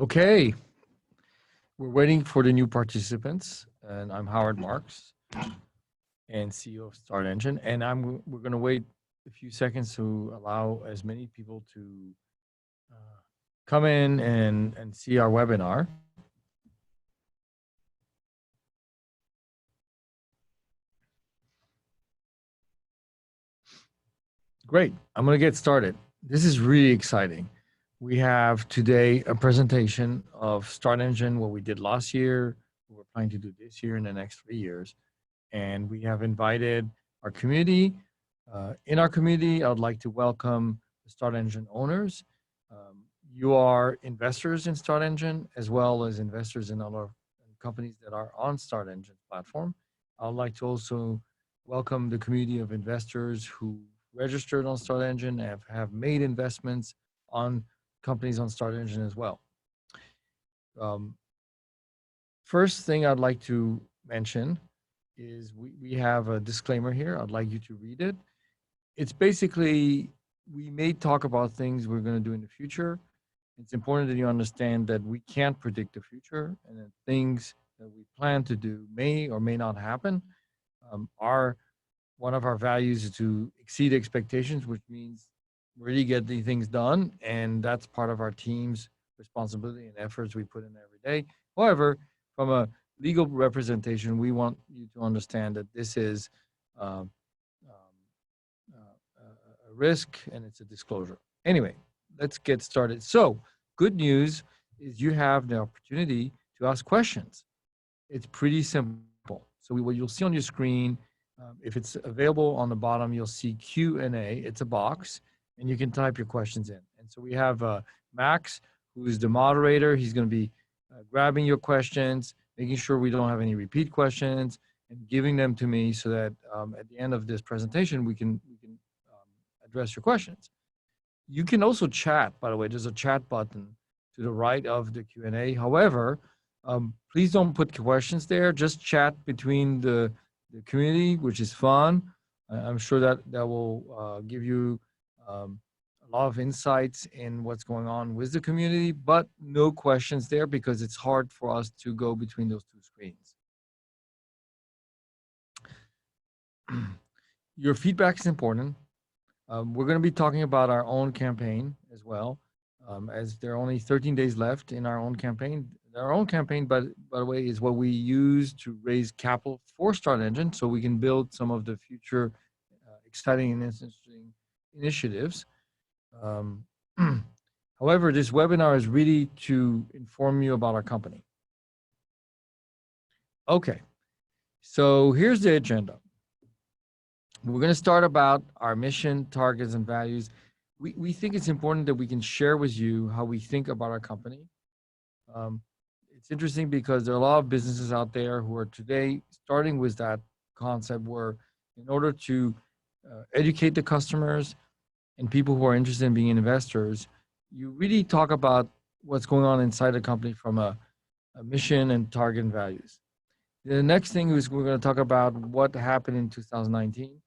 Okay, we're waiting for the new participants, and I'm Howard Marks, and CEO of StartEngine, and we're going to wait a few seconds to allow as many people to come in and see our webinar. Great, I'm going to get started. This is really exciting. We have today a presentation of StartEngine, what we did last year, what we're planning to do this year and the next 3 years. And we have invited our community. In our community, I would like to welcome the StartEngine owners. You are investors in StartEngine, as well as investors in other companies that are on StartEngine platform. I would like to also welcome the community of investors who registered on StartEngine, have made investments on companies on StartEngine as well. First thing I'd like to mention is we have a disclaimer here. I'd like you to read it. It's basically, we may talk about things we're going to do in the future. It's important that you understand that we can't predict the future, and that things that we plan to do may or may not happen. One of our values is to exceed expectations, which means really get the things done, and that's part of our team's responsibility and efforts we put in every day. However, from a legal representation, we want you to understand that this is a risk and it's a disclosure. Anyway, let's get started. So, good news is you have the opportunity to ask questions. It's pretty simple. So what you'll see on your screen, if it's available on the bottom, you'll see Q&A. It's a box, and you can type your questions in. And so we have Max, who is the moderator. He's going to be grabbing your questions, making sure we don't have any repeat questions, and giving them to me so that at the end of this presentation, we can address your questions. You can also chat, by the way. There's a chat button to the right of the Q&A. However, please don't put questions there. Just chat between the community, which is fun. I'm sure that will give you a lot of insights in what's going on with the community, but no questions there because it's hard for us to go between those two screens. Your feedback is important. We're going to be talking about our own campaign as well, as there are only 13 days left in our own campaign. Our own campaign, by the way, is what we use to raise capital for StartEngine so we can build some of the future exciting and interesting initiatives. However, this webinar is really to inform you about our company. Okay, so here's the agenda. We're going to start about our mission, targets, and values. We think it's important that we can share with you how we think about our company. It's interesting because there are a lot of businesses out there who are today starting with that concept where in order to educate the customers and people who are interested in being investors, you really talk about what's going on inside the company from a mission and target and values. The next thing is we're going to talk about what happened in 2019.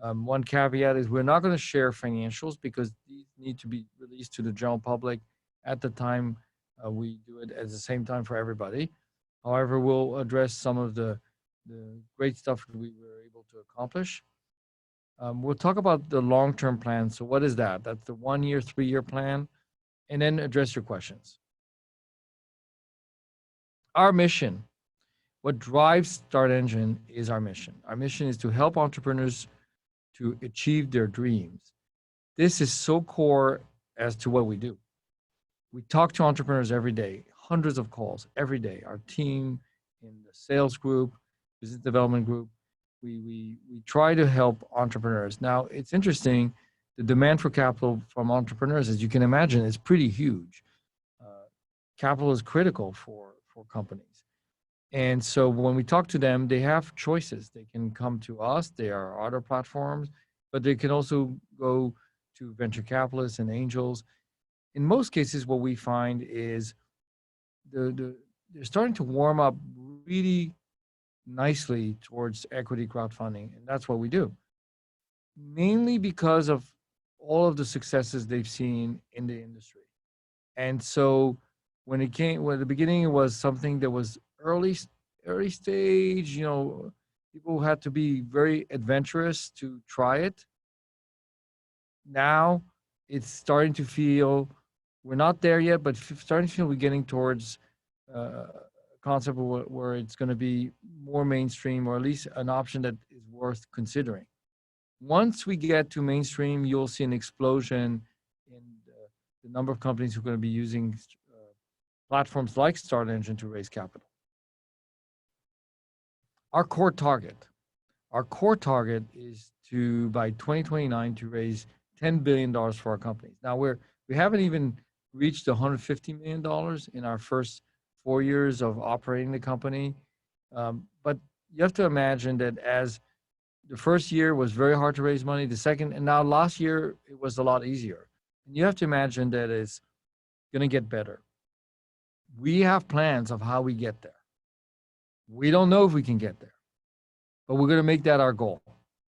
One caveat is we're not going to share financials because these need to be released to the general public at the time we do it at the same time for everybody. However, we'll address some of the great stuff that we were able to accomplish. We'll talk about the long-term plan. So what is that? That's the 1 year, 3 year plan, and then address your questions. Our mission, what drives StartEngine is our mission. Our mission is to help entrepreneurs to achieve their dreams. This is so core as to what we do. We talk to entrepreneurs every day, hundreds of calls every day. Our team in the sales group, business development group, we try to help entrepreneurs. Now, it's interesting, the demand for capital from entrepreneurs, as you can imagine, is pretty huge. Capital is critical for companies. And so when we talk to them, they have choices. They can come to us, there are other platforms, but they can also go to venture capitalists and angels. In most cases, what we find is they're starting to warm up really nicely towards equity crowdfunding, and that's what we do. Mainly because of all of the successes they've seen in the industry. And so When the beginning, it was something that was early stage. People had to be very adventurous to try it. Now it's starting to feel, we're not there yet, but starting to feel we're getting towards a concept where it's going to be more mainstream, or at least an option that is worth considering. Once we get to mainstream, you'll see an explosion in the number of companies who are going to be using platforms like StartEngine to raise capital. Our core target is to, by 2029, to raise $10 billion for our companies. Now we haven't even reached $150 million in our first 4 years of operating the company. But you have to imagine that as the first year was very hard to raise money, the second, and now last year, it was a lot easier. And you have to imagine that it's going to get better. We have plans of how we get there. We don't know if we can get there, but we're going to make that our goal.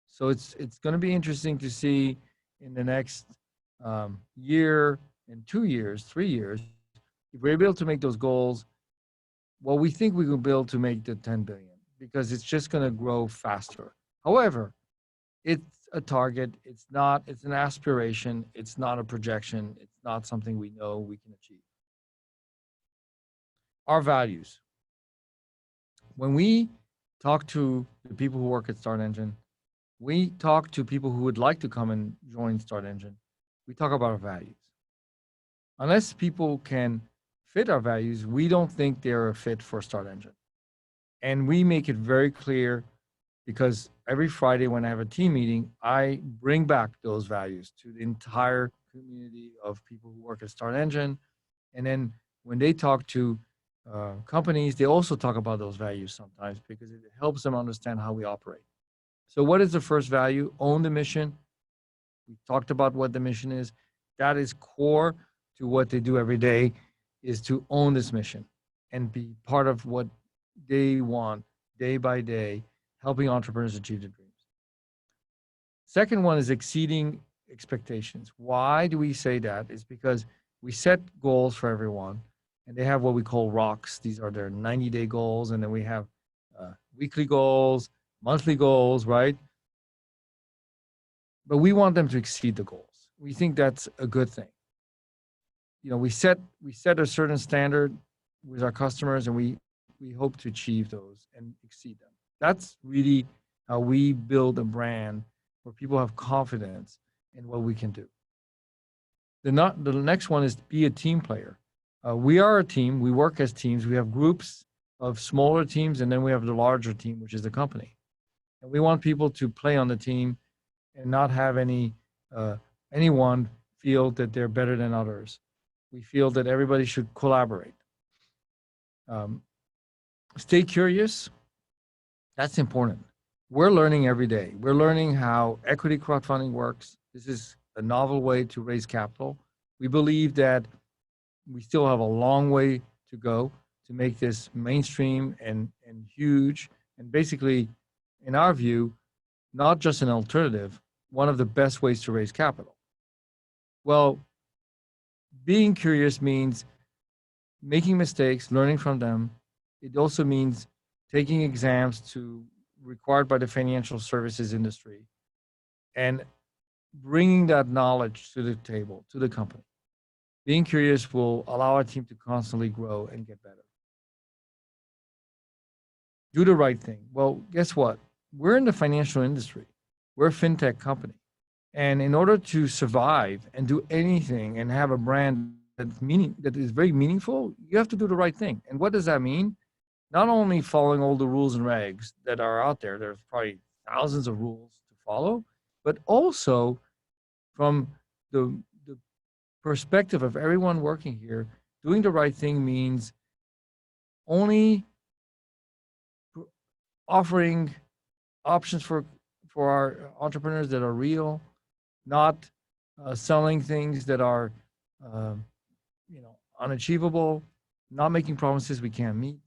So it's going to be interesting to see in the next year, and 2 years, 3 years, if we're able to make those goals. Well, we think we can be able to make the 10 billion, because it's just going to grow faster. However, it's a target. It's an aspiration. It's not a projection. It's not something we know we can achieve. Our values. When we talk to the people who work at StartEngine, we talk to people who would like to come and join StartEngine, we talk about our values. Unless people can fit our values, we don't think they're a fit for StartEngine. And we make it very clear, because every Friday when I have a team meeting, I bring back those values to the entire community of people who work at StartEngine. And then when they talk to companies, they also talk about those values sometimes, because it helps them understand how we operate. So what is the first value? Own the mission. We talked about what the mission is. That is core to what they do every day, is to own this mission and be part of what they want day by day, helping entrepreneurs achieve their dreams. Second one is exceeding expectations. Why do we say that? It's because we set goals for everyone, and they have what we call rocks. These are their 90-day goals, and then we have weekly goals, monthly goals, right? But we want them to exceed the goals. We think that's a good thing. We set a certain standard with our customers, and we hope to achieve those and exceed them. That's really how we build a brand where people have confidence in what we can do. The next one is be a team player. We are a team. We work as teams. We have groups of smaller teams, and then we have the larger team, which is the company. And we want people to play on the team and not have anyone feel that they're better than others. We feel that everybody should collaborate. Stay curious. That's important. We're learning every day. We're learning how equity crowdfunding works. This is a novel way to raise capital. We believe that we still have a long way to go to make this mainstream and huge, and basically, in our view, not just an alternative, one of the best ways to raise capital. Well, being curious means making mistakes, learning from them. It also means taking exams required by the financial services industry, and bringing that knowledge to the table, to the company. Being curious will allow our team to constantly grow and get better. Do the right thing. Well, guess what? We're in the financial industry. We're a fintech company. And in order to survive and do anything and have a brand that is very meaningful, you have to do the right thing. And what does that mean? Not only following all the rules and regs that are out there, there's probably thousands of rules to follow, but also from the perspective of everyone working here, doing the right thing means only offering options for our entrepreneurs that are real, not selling things that are unachievable, not making promises we can't meet.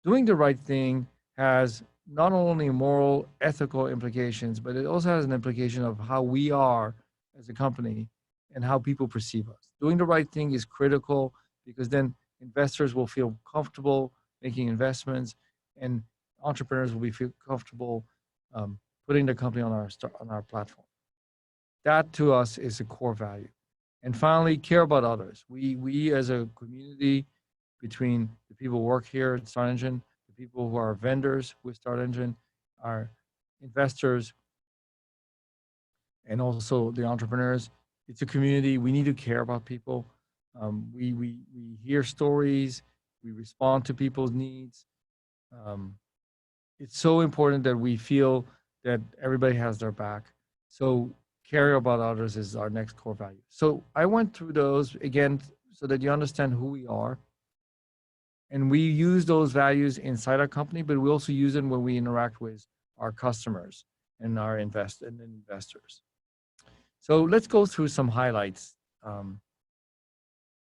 Doing the right thing has not only moral, ethical implications, but it also has an implication of how we are as a company and how people perceive us. Doing the right thing is critical, because then investors will feel comfortable making investments, and entrepreneurs will feel comfortable putting their company on our platform. That to us is a core value. And finally, care about others. We as a community, between the people who work here at StartEngine, the people who are vendors with StartEngine, our investors, and also the entrepreneurs, it's a community. We need to care about people. We hear stories. We respond to people's needs. It's so important that we feel that everybody has their back. So care about others is our next core value. So I went through those again so that you understand who we are. And we use those values inside our company, but we also use them when we interact with our customers and our investors. So let's go through some highlights.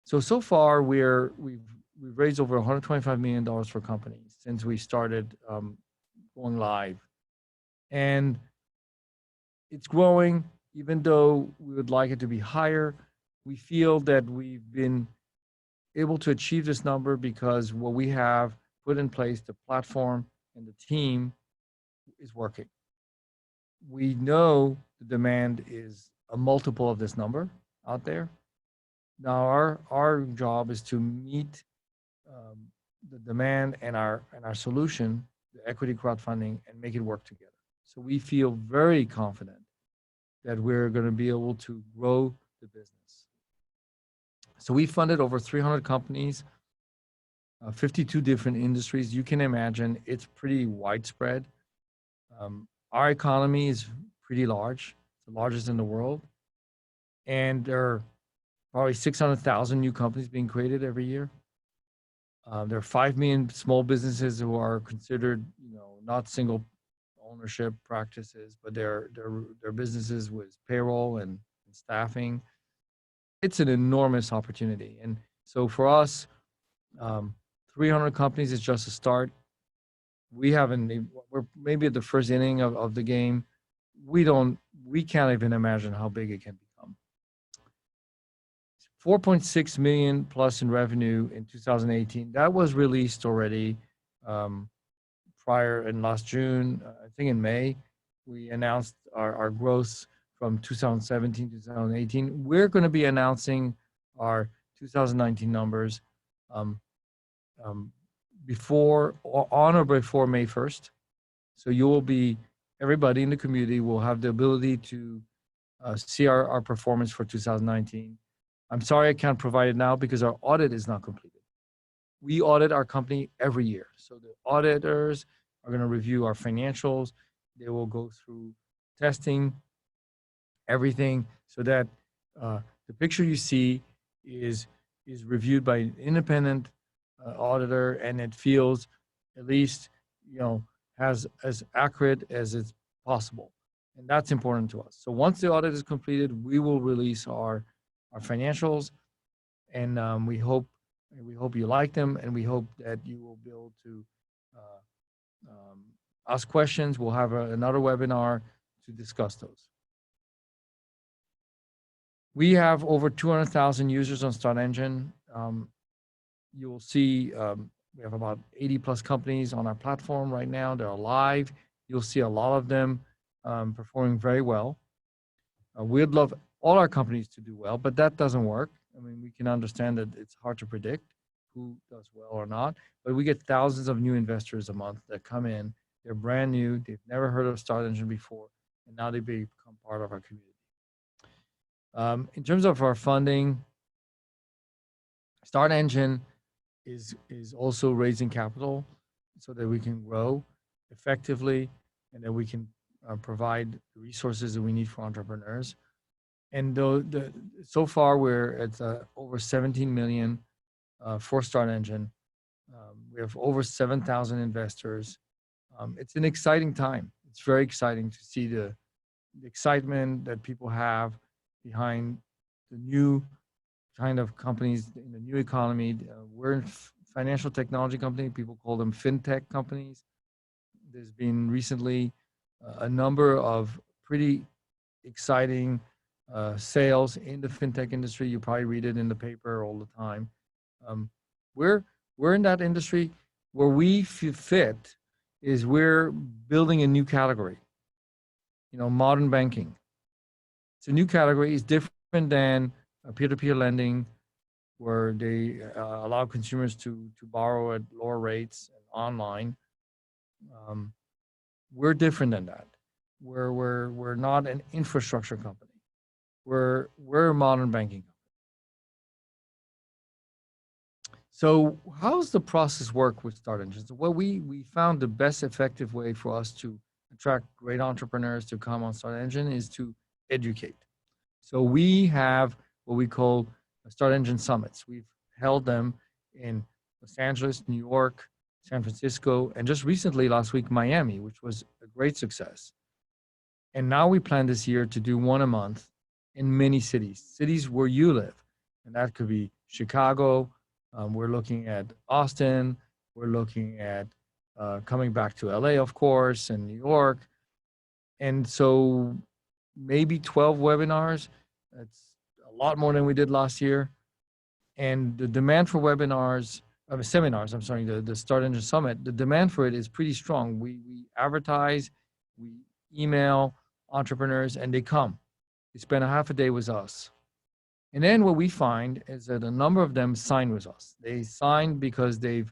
So far we've raised over $125 million for companies since we started going live, and it's growing. Even though we would like it to be higher, we feel that we've been able to achieve this number because what we have put in place, the platform and the team, is working. We know the demand is a multiple of this number out there. Now our job is to meet the demand and our solution, the equity crowdfunding, and make it work together. So we feel very confident that we're going to be able to grow the business. So we funded over 300 companies, 52 different industries. You can imagine it's pretty widespread. Our economy is pretty large, the largest in the world. And there are probably 600,000 new companies being created every year. There are 5 million small businesses who are considered, not single ownership practices, but they're businesses with payroll and staffing. It's an enormous opportunity. And so for us, 300 companies is just a start. We're maybe at the first inning of the game. We can't even imagine how big it can become. 4.6 million plus in revenue in 2018. That was released already prior in last June. I think in May, we announced our growth from 2017 to 2018. We're going to be announcing our 2019 numbers on or before May 1st. So everybody in the community will have the ability to see our performance for 2019. I'm sorry I can't provide it now because our audit is not completed. We audit our company every year. So the auditors are going to review our financials. They will go through testing, everything, so that the picture you see is reviewed by an independent auditor, and it feels at least as accurate as it's possible. And that's important to us. So once the audit is completed, we will release our financials, and we hope you like them, and we hope that you will be able to ask questions. We'll have another webinar to discuss those. We have over 200,000 users on StartEngine. You will see we have about 80 plus companies on our platform right now. They're live. You'll see a lot of them performing very well. We'd love all our companies to do well, but that doesn't work. I mean, we can understand that it's hard to predict who does well or not, but we get thousands of new investors a month that come in. They're brand new. They've never heard of StartEngine before, and now they become part of our community. In terms of our funding, StartEngine is also raising capital so that we can grow effectively and that we can provide the resources that we need for entrepreneurs. And so far we're at over 17 million for StartEngine. We have over 7,000 investors. It's an exciting time. It's very exciting to see the excitement that people have behind the new kind of companies in the new economy. We're a financial technology company. People call them fintech companies. There's been recently a number of pretty exciting sales in the fintech industry. You probably read it in the paper all the time. We're in that industry where we fit is we're building a new category. Modern banking. It's a new category. It's different than peer-to-peer lending, where they allow consumers to borrow at lower rates and online. Um, we're different than that. We're not an infrastructure company. We're a modern banking company. So how's the process work with StartEngine's? Well, we found the best effective way for us to attract great entrepreneurs to come on StartEngine is to educate. So we have what we call StartEngine summits. We've held them in Los Angeles, New York, San Francisco, and just recently last week, Miami, which was a great success. And now we plan this year to do one a month in many cities where you live. And that could be Chicago. We're looking at Austin. We're looking at coming back to LA, of course, and New York. And so maybe 12 webinars. That's a lot more than we did last year. And the demand for seminars, I'm sorry, the StartEngine Summit, the demand for it is pretty strong. We advertise, we email entrepreneurs, and they come. They spend a half a day with us. And then what we find is that a number of them sign with us. They sign because they've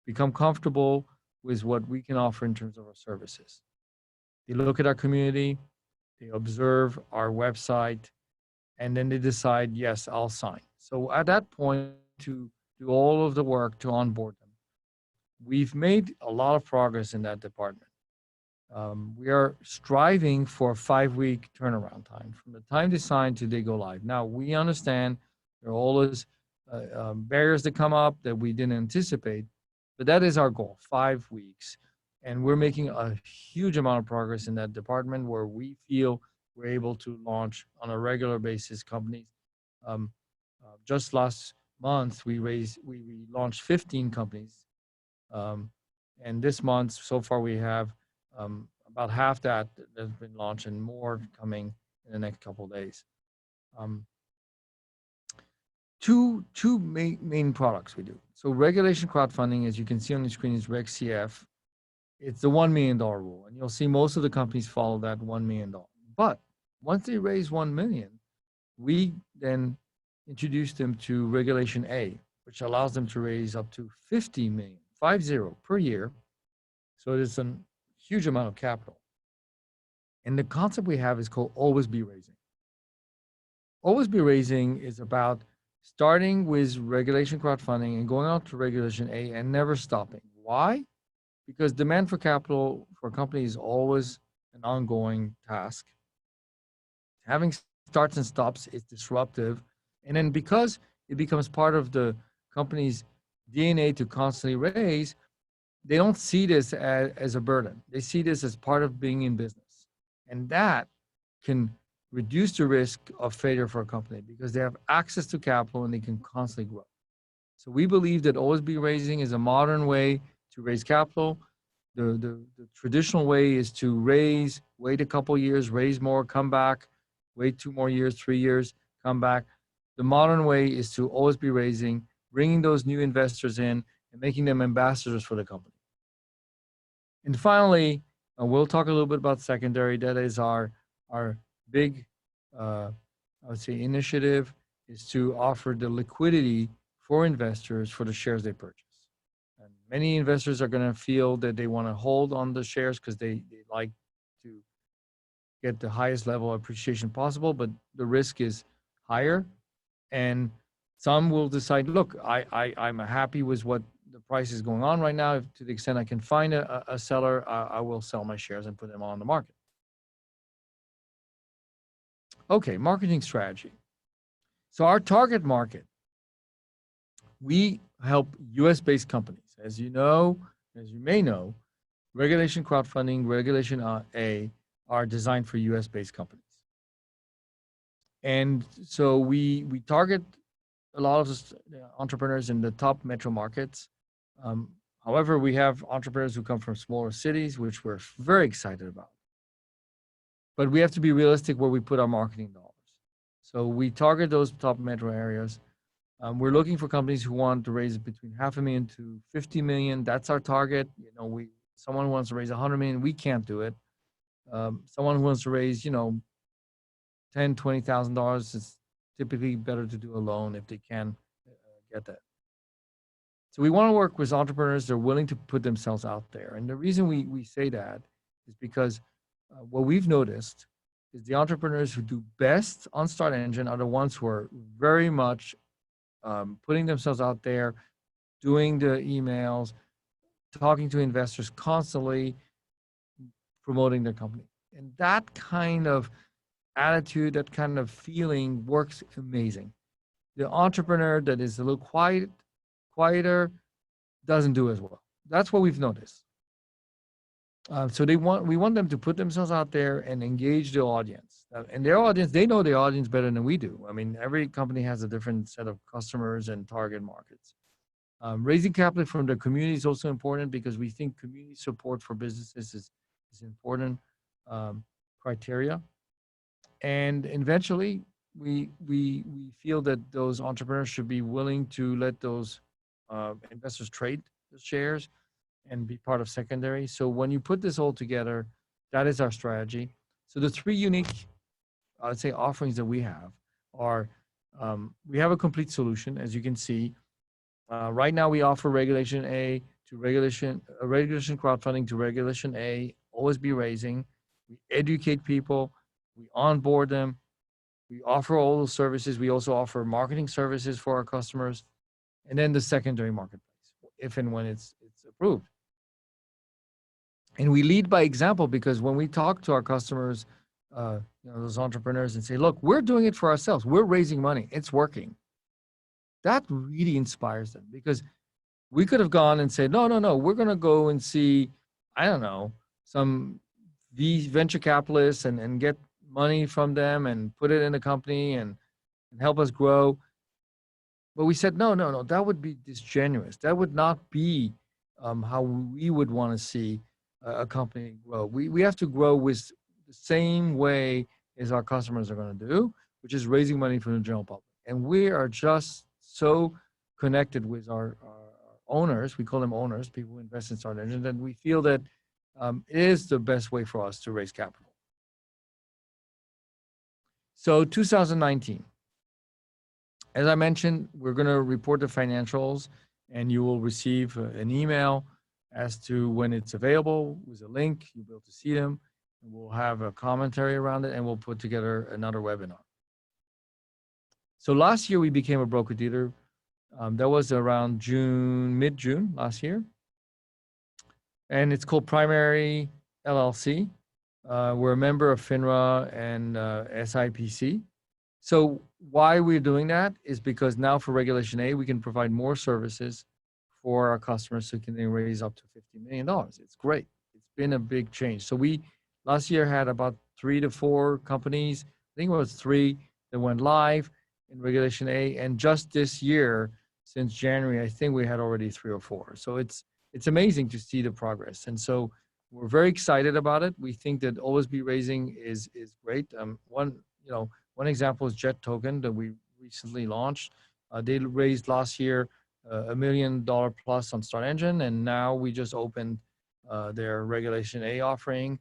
become comfortable with what we can offer in terms of our services. They look at our community, they observe our website, and then they decide, yes, I'll sign. So at that point, to do all of the work to onboard them. We've made a lot of progress in that department. We are striving for a 5-week turnaround time from the time they sign to they go live. Now, we understand there are always barriers that come up that we didn't anticipate, but that is our goal, 5 weeks. And we're making a huge amount of progress in that department where we feel we're able to launch on a regular basis companies. Just last month, we launched 15 companies. And this month, so far, we have about half that has been launched and more coming in the next couple of days. Two main products we do. So regulation crowdfunding, as you can see on the screen, is Reg CF. It's the $1 million rule, and you'll see most of the companies follow that $1 million. But once they raise 1 million, we then introduce them to Regulation A, which allows them to raise up to 50 million, 50 per year. So it's a huge amount of capital. And the concept we have is called always be raising. Always be raising is about starting with regulation crowdfunding and going on to Regulation A and never stopping. Why? Because demand for capital for a company is always an ongoing task. Having starts and stops is disruptive. And then because it becomes part of the company's DNA to constantly raise, they don't see this as a burden. They see this as part of being in business. And that can reduce the risk of failure for a company because they have access to capital and they can constantly grow. So we believe that always be raising is a modern way to raise capital. The traditional way is to raise, wait a couple years, raise more, come back, wait 2 more years, 3 years, come back. The modern way is to always be raising, bringing those new investors in and making them ambassadors for the company. And finally, we'll talk a little bit about secondary. That is our big, I would say, initiative is to offer the liquidity for investors for the shares they purchase. And many investors are going to feel that they want to hold on the shares because they like to get the highest level of appreciation possible, but the risk is higher. And some will decide, look, I'm happy with what the price is going on right now. If, to the extent I can find a seller, I will sell my shares and put them on the market. Okay, marketing strategy. So our target market, we help US-based companies. As you know, as you may know, regulation crowdfunding, Regulation A are designed for US-based companies. And so we target a lot of entrepreneurs in the top metro markets. However, we have entrepreneurs who come from smaller cities, which we're very excited about. But we have to be realistic where we put our marketing dollars. So we target those top metro areas. We're looking for companies who want to raise between 500,000 to 50 million. That's our target. Someone who wants to raise 100 million, we can't do it. Someone who wants to raise, $10,000, $20,000, it's typically better to do a loan if they can get that. So we want to work with entrepreneurs that are willing to put themselves out there. And the reason we say that is because what we've noticed is the entrepreneurs who do best on StartEngine are the ones who are very much putting themselves out there, doing the emails, talking to investors constantly, promoting their company. And that kind of attitude, that kind of feeling works amazing. The entrepreneur that is a little quieter, doesn't do as well. That's what we've noticed. So we want them to put themselves out there and engage the audience. And their audience, they know their audience better than we do. I mean, every company has a different set of customers and target markets. Raising capital from the community is also important because we think community support for businesses is important criteria. And eventually, we feel that those entrepreneurs should be willing to let those investors trade the shares and be part of secondary. So when you put this all together, that is our strategy. So the three unique, I would say, offerings that we have are, we have a complete solution, as you can see. Right now, we offer Regulation A to regulation crowdfunding to Regulation A, always be raising. We educate people, we onboard them, we offer all those services. We also offer marketing services for our customers, and then the secondary marketplace, if and when it's approved. And we lead by example because when we talk to our customers, those entrepreneurs, and say, look, we're doing it for ourselves. We're raising money. It's working. That really inspires them because we could have gone and said, no, we're going to go and see, I don't know, some venture capitalists and get money from them and put it in the company and help us grow. But we said, no, that would be disingenuous. That would not be how we would want to see a company grow. We have to grow with the same way as our customers are going to do, which is raising money from the general public. And we are just so connected with our owners, we call them owners, people who invest in StartEngine, that we feel that it is the best way for us to raise capital. So 2019, as I mentioned, we're going to report the financials and you will receive an email as to when it's available with a link. You'll be able to see them. And we'll have a commentary around it and we'll put together another webinar. So last year we became a broker-dealer. That was around mid-June last year. And it's called Primary LLC. We're a member of FINRA and SIPC. So why we're doing that is because now for Regulation A, we can provide more services for our customers so can they raise up to $50 million. It's great. It's been a big change. So we last year had about 3 to 4 companies. I think it was 3 that went live in Regulation A. And just this year, since January, I think we had already 3 or 4. So it's amazing to see the progress. And so we're very excited about it. We think that always be raising is great. One example is Jet Token that we recently launched. They raised last year $1 million plus on StartEngine, and now we just opened their Regulation A offering.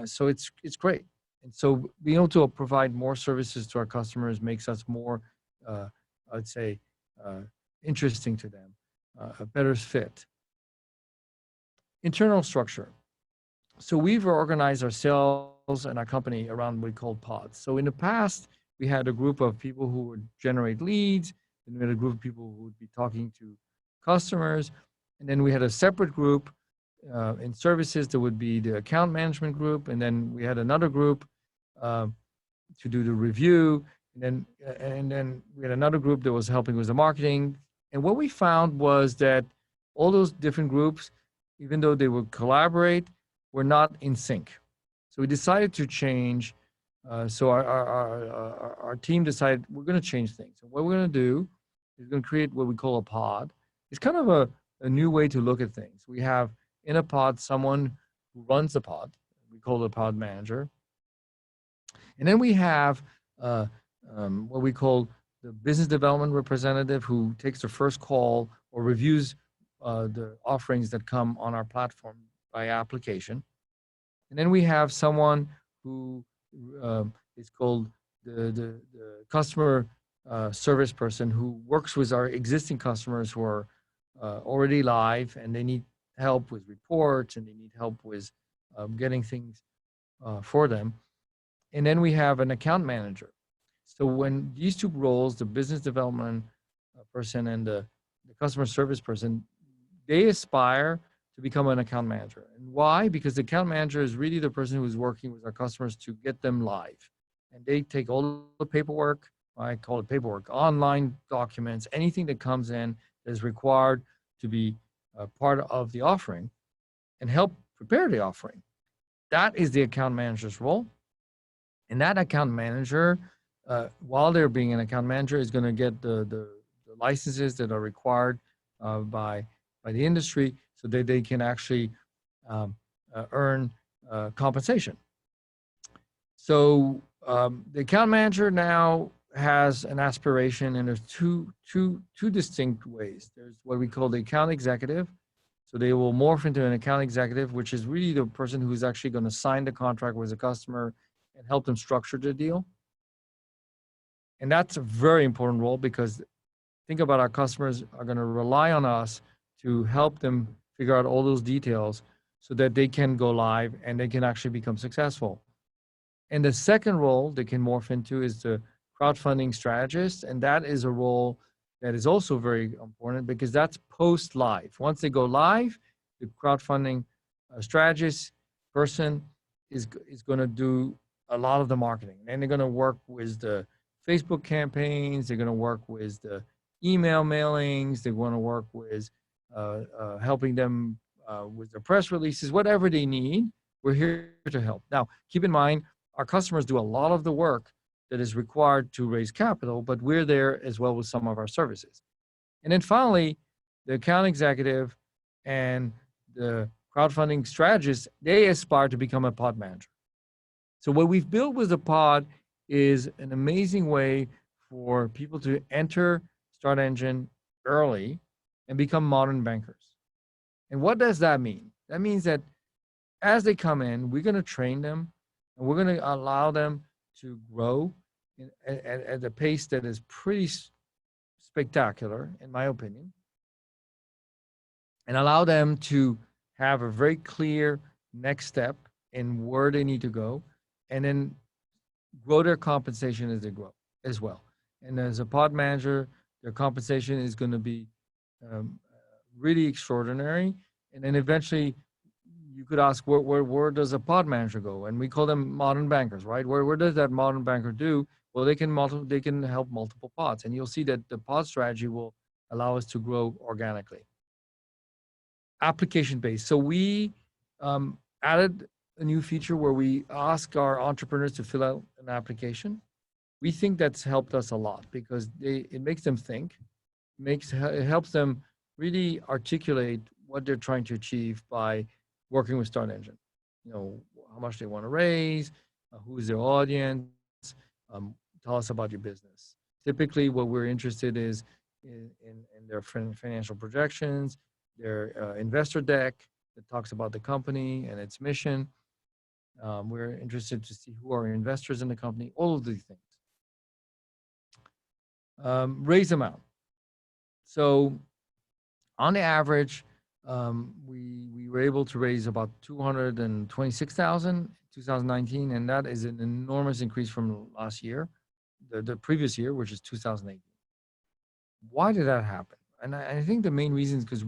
So it's great. And so being able to provide more services to our customers makes us more, I'd say, interesting to them, a better fit. Internal structure. So we've organized ourselves and our company around what we call pods. So in the past, we had a group of people who would generate leads, and we had a group of people who would be talking to customers, and then we had a separate group in services that would be the account management group, and then we had another group to do the review, and then we had another group that was helping with the marketing. And what we found was that all those different groups, even though they would collaborate, were not in sync. So we decided to change. So our team decided we're going to change things. So what we're going to do is going to create what we call a pod. It's kind of a new way to look at things. We have in a pod someone who runs the pod. We call the pod manager. And then we have what we call the business development representative who takes the first call or reviews the offerings that come on our platform by application. And then we have someone who is called the customer service person who works with our existing customers who are already live and they need help with reports and they need help with getting things for them. And then we have an account manager. So when these two roles, the business development person and the customer service person, they aspire to become an account manager. And why? Because the account manager is really the person who's working with our customers to get them live. And they take all the paperwork, I call it paperwork, online documents, anything that comes in that is required to be part of the offering and help prepare the offering. That is the account manager's role. And that account manager, while they're being an account manager, is going to get the licenses that are required by the industry so that they can actually earn compensation. So the account manager now has an aspiration, and there's two distinct ways. There's what we call the account executive. So they will morph into an account executive, which is really the person who's actually going to sign the contract with the customer and help them structure the deal. And that's a very important role because think about our customers are going to rely on us to help them figure out all those details so that they can go live and they can actually become successful. And the second role they can morph into is the crowdfunding strategist. And that is a role that is also very important because that's post-live. Once they go live, the crowdfunding strategist person is going to do a lot of the marketing. And they're going to work with the Facebook campaigns. They're going to work with the email mailings. They want to work with helping them with the press releases, whatever they need. We're here to help. Now, keep in mind, our customers do a lot of the work that is required to raise capital, but we're there as well with some of our services. And then finally, the account executive and the crowdfunding strategist, they aspire to become a pod manager. So what we've built with the pod is an amazing way for people to enter StartEngine early and become modern bankers. And what does that mean? That means that as they come in, we're going to train them and we're going to allow them to grow at a pace that is pretty spectacular, in my opinion, and allow them to have a very clear next step in where they need to go, and then grow their compensation as they grow as well. And as a pod manager, their compensation is going to be really extraordinary. And then eventually, you could ask, where does a pod manager go? And we call them modern bankers, right? Where does that modern banker do? Well, they can help multiple pods, and you'll see that the pod strategy will allow us to grow organically. Application-based. So we added a new feature where we ask our entrepreneurs to fill out an application. We think that's helped us a lot because it makes them think, it helps them really articulate what they're trying to achieve by working with StartEngine. You know, how much they want to raise, who's their audience, tell us about your business. Typically, what we're interested is in their financial projections, their investor deck that talks about the company and its mission. We're interested to see who are investors in the company, all of these things. Raise amount. So on the average, we were able to raise about 226,000 in 2019, and that is an enormous increase from last year, the previous year, which is 2018. Why did that happen? And I think the main reason is because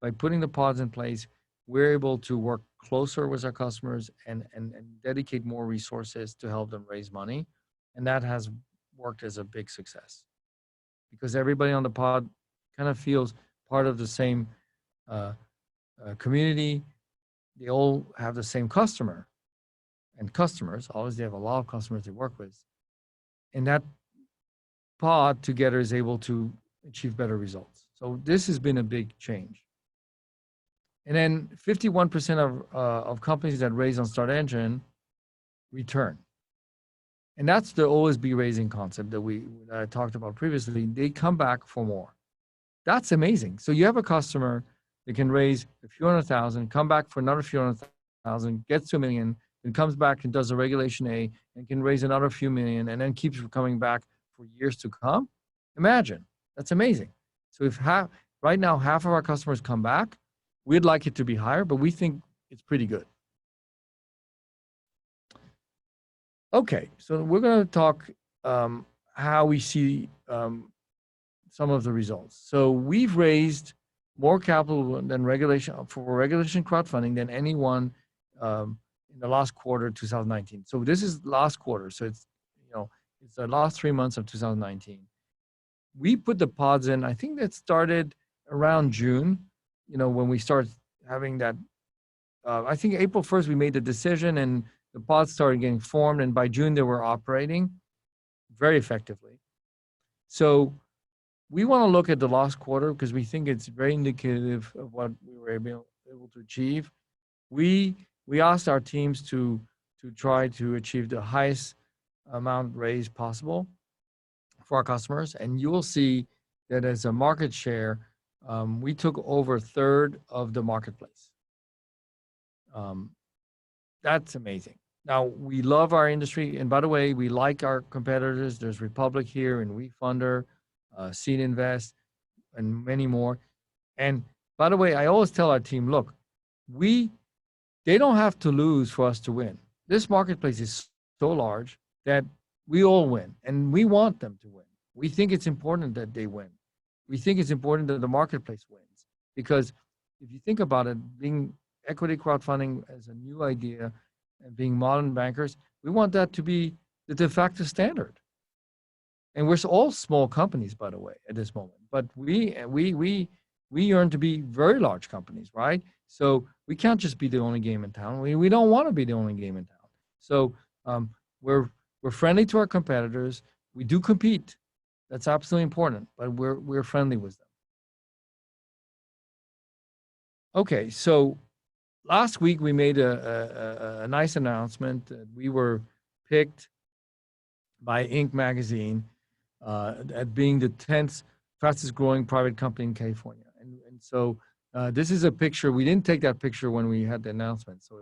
by putting the pods in place, we're able to work closer with our customers and dedicate more resources to help them raise money. And that has worked as a big success because everybody on the pod kind of feels part of the same community. They all have the same customer and customers. Always they have a lot of customers they work with. And that pod together is able to achieve better results. So this has been a big change. And then 51% of companies that raise on StartEngine return. And that's the always be raising concept that I talked about previously. They come back for more. That's amazing. So you have a customer that can raise a few 100,000, come back for another few 100,000, gets to 1 million, then comes back and does a regulation A and can raise another few million, and then keeps coming back for years to come. Imagine, that's amazing. So if right now half of our customers come back, we'd like it to be higher, but we think it's pretty good. Okay, so we're going to talk how we see some of the results. So we've raised more capital than regulation crowdfunding than anyone in the last quarter 2019. So this is last quarter. So it's it's the last 3 months of 2019. We put the pods in. I think that started around June. When we start having that. I think April 1st we made the decision and the pods started getting formed, and by June they were operating very effectively. So we want to look at the last quarter because we think it's very indicative of what we were able to achieve. We asked our teams to try to achieve the highest amount raised possible for our customers, and you will see that as a market share, we took over a third of the marketplace. That's amazing. Now, we love our industry, and by the way, we like our competitors. There's Republic here and WeFunder, Seed Invest, and many more. And by the way, I always tell our team, look, they don't have to lose for us to win. This marketplace is so large that we all win, and we want them to win. We think it's important that they win. We think it's important that the marketplace wins, because if you think about it, being equity crowdfunding as a new idea and being modern bankers, we want that to be the de facto standard. And we're all small companies, by the way, at this moment. But we yearn to be very large companies, right? So we can't just be the only game in town. We don't want to be the only game in town. So we're friendly to our competitors. We do compete. That's absolutely important, but we're friendly with them. Okay, so last week we made a nice announcement that we were picked by Inc. magazine at being the 10th fastest growing private company in California. And so this is a picture. We didn't take that picture when we had the announcement. So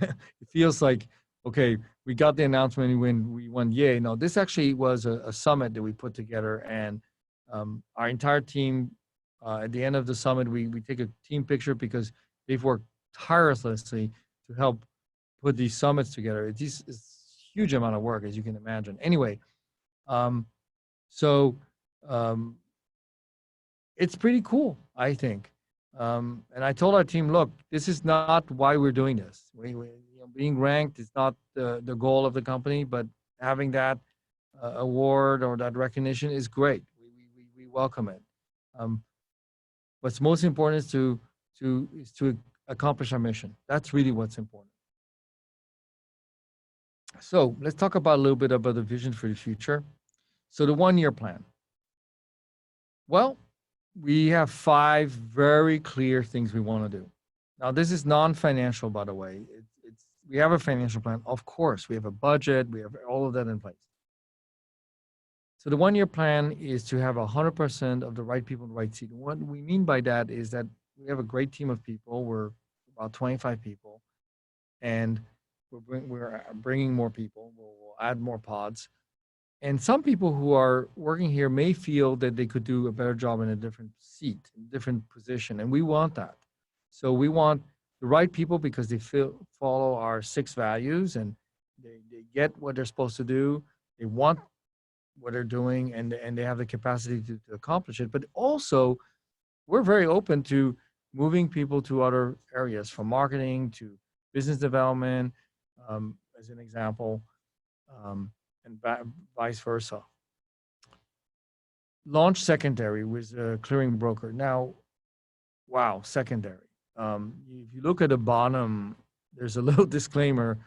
it feels like, okay, we got the announcement when we won, yay. No, this actually was a summit that we put together, and our entire team, at the end of the summit, we take a team picture because they've worked tirelessly to help put these summits together. It's a huge amount of work, as you can imagine. Anyway, it's pretty cool, I think. And I told our team, look, this is not why we're doing this. Being ranked is not the goal of the company, but having that award or that recognition is great. We welcome it. What's most important is to accomplish our mission. That's really what's important. So let's talk about a little bit about the vision for the future. So the 1-year plan. Well, we have 5 very clear things we want to do. Now, this is non-financial, by the way. We have a financial plan. Of course, we have a budget. We have all of that in place. So the 1-year plan is to have 100% of the right people in the right seat. And what we mean by that is that we have a great team of people. We're about 25 people, and we're bringing more people. We'll add more pods. And some people who are working here may feel that they could do a better job in a different seat, in a different position, and we want that. So we want the right people because they follow our 6 values, and they get what they're supposed to do. They want what they're doing, and they have the capacity to accomplish it. But also, we're very open to moving people to other areas, from marketing to business development, as an example, and vice versa. Launch secondary with a clearing broker. Now, wow, secondary. If you look at the bottom, there's a little disclaimer.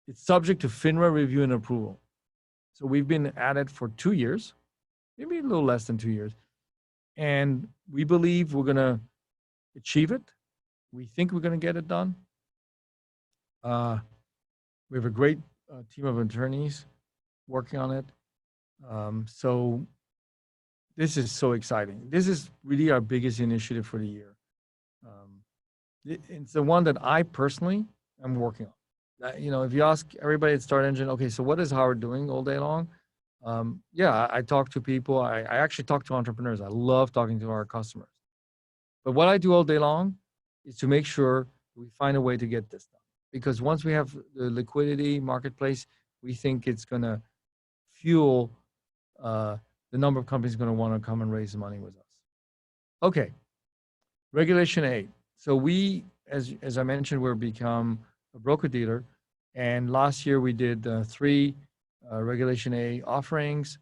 It's subject to FINRA review and approval. So we've been at it for 2 years, maybe a little less than 2 years. And we believe we're going to achieve it. We think we're going to get it done. We have a great team of attorneys. working on it. So this is so exciting. This is really our biggest initiative for the year. Um, it's the one that I personally am working on. If you ask everybody at Start Engine, okay, so what is Howard doing all day long? Yeah, I talk to people. I actually talk to entrepreneurs. I love talking to our customers. But what I do all day long is to make sure we find a way to get this done. Because once we have the liquidity marketplace, we think it's going to fuel uh, the number of companies going to want to come and raise money with us. Okay, Regulation A. So we, as I mentioned, we're become a broker dealer, and last year we did 3 Regulation A offerings.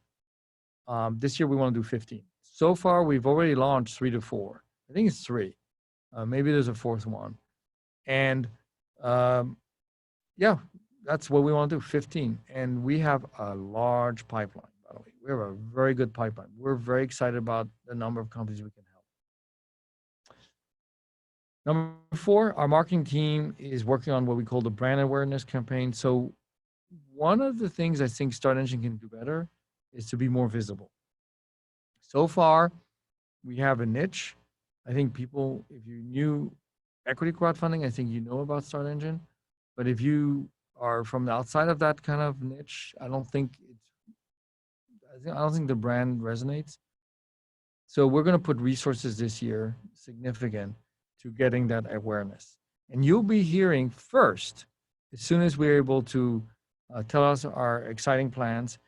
This year we want to do 15. So far, we've already launched 3 to 4. I think it's 3. Maybe there's a 4th one. And yeah, that's what we want to do, 15. And we have a large pipeline, by the way. We have a very good pipeline. We're very excited about the number of companies we can help. Number 4, our marketing team is working on what we call the brand awareness campaign. So one of the things I think Start Engine can do better is to be more visible. So far, we have a niche. I think people, if you knew equity crowdfunding, I think you know about Start Engine. But if you are from the outside of that kind of niche, I don't think the brand resonates. So we're going to put resources this year, significant, to getting that awareness. And you'll be hearing first, as soon as we're able to tell us our exciting plans,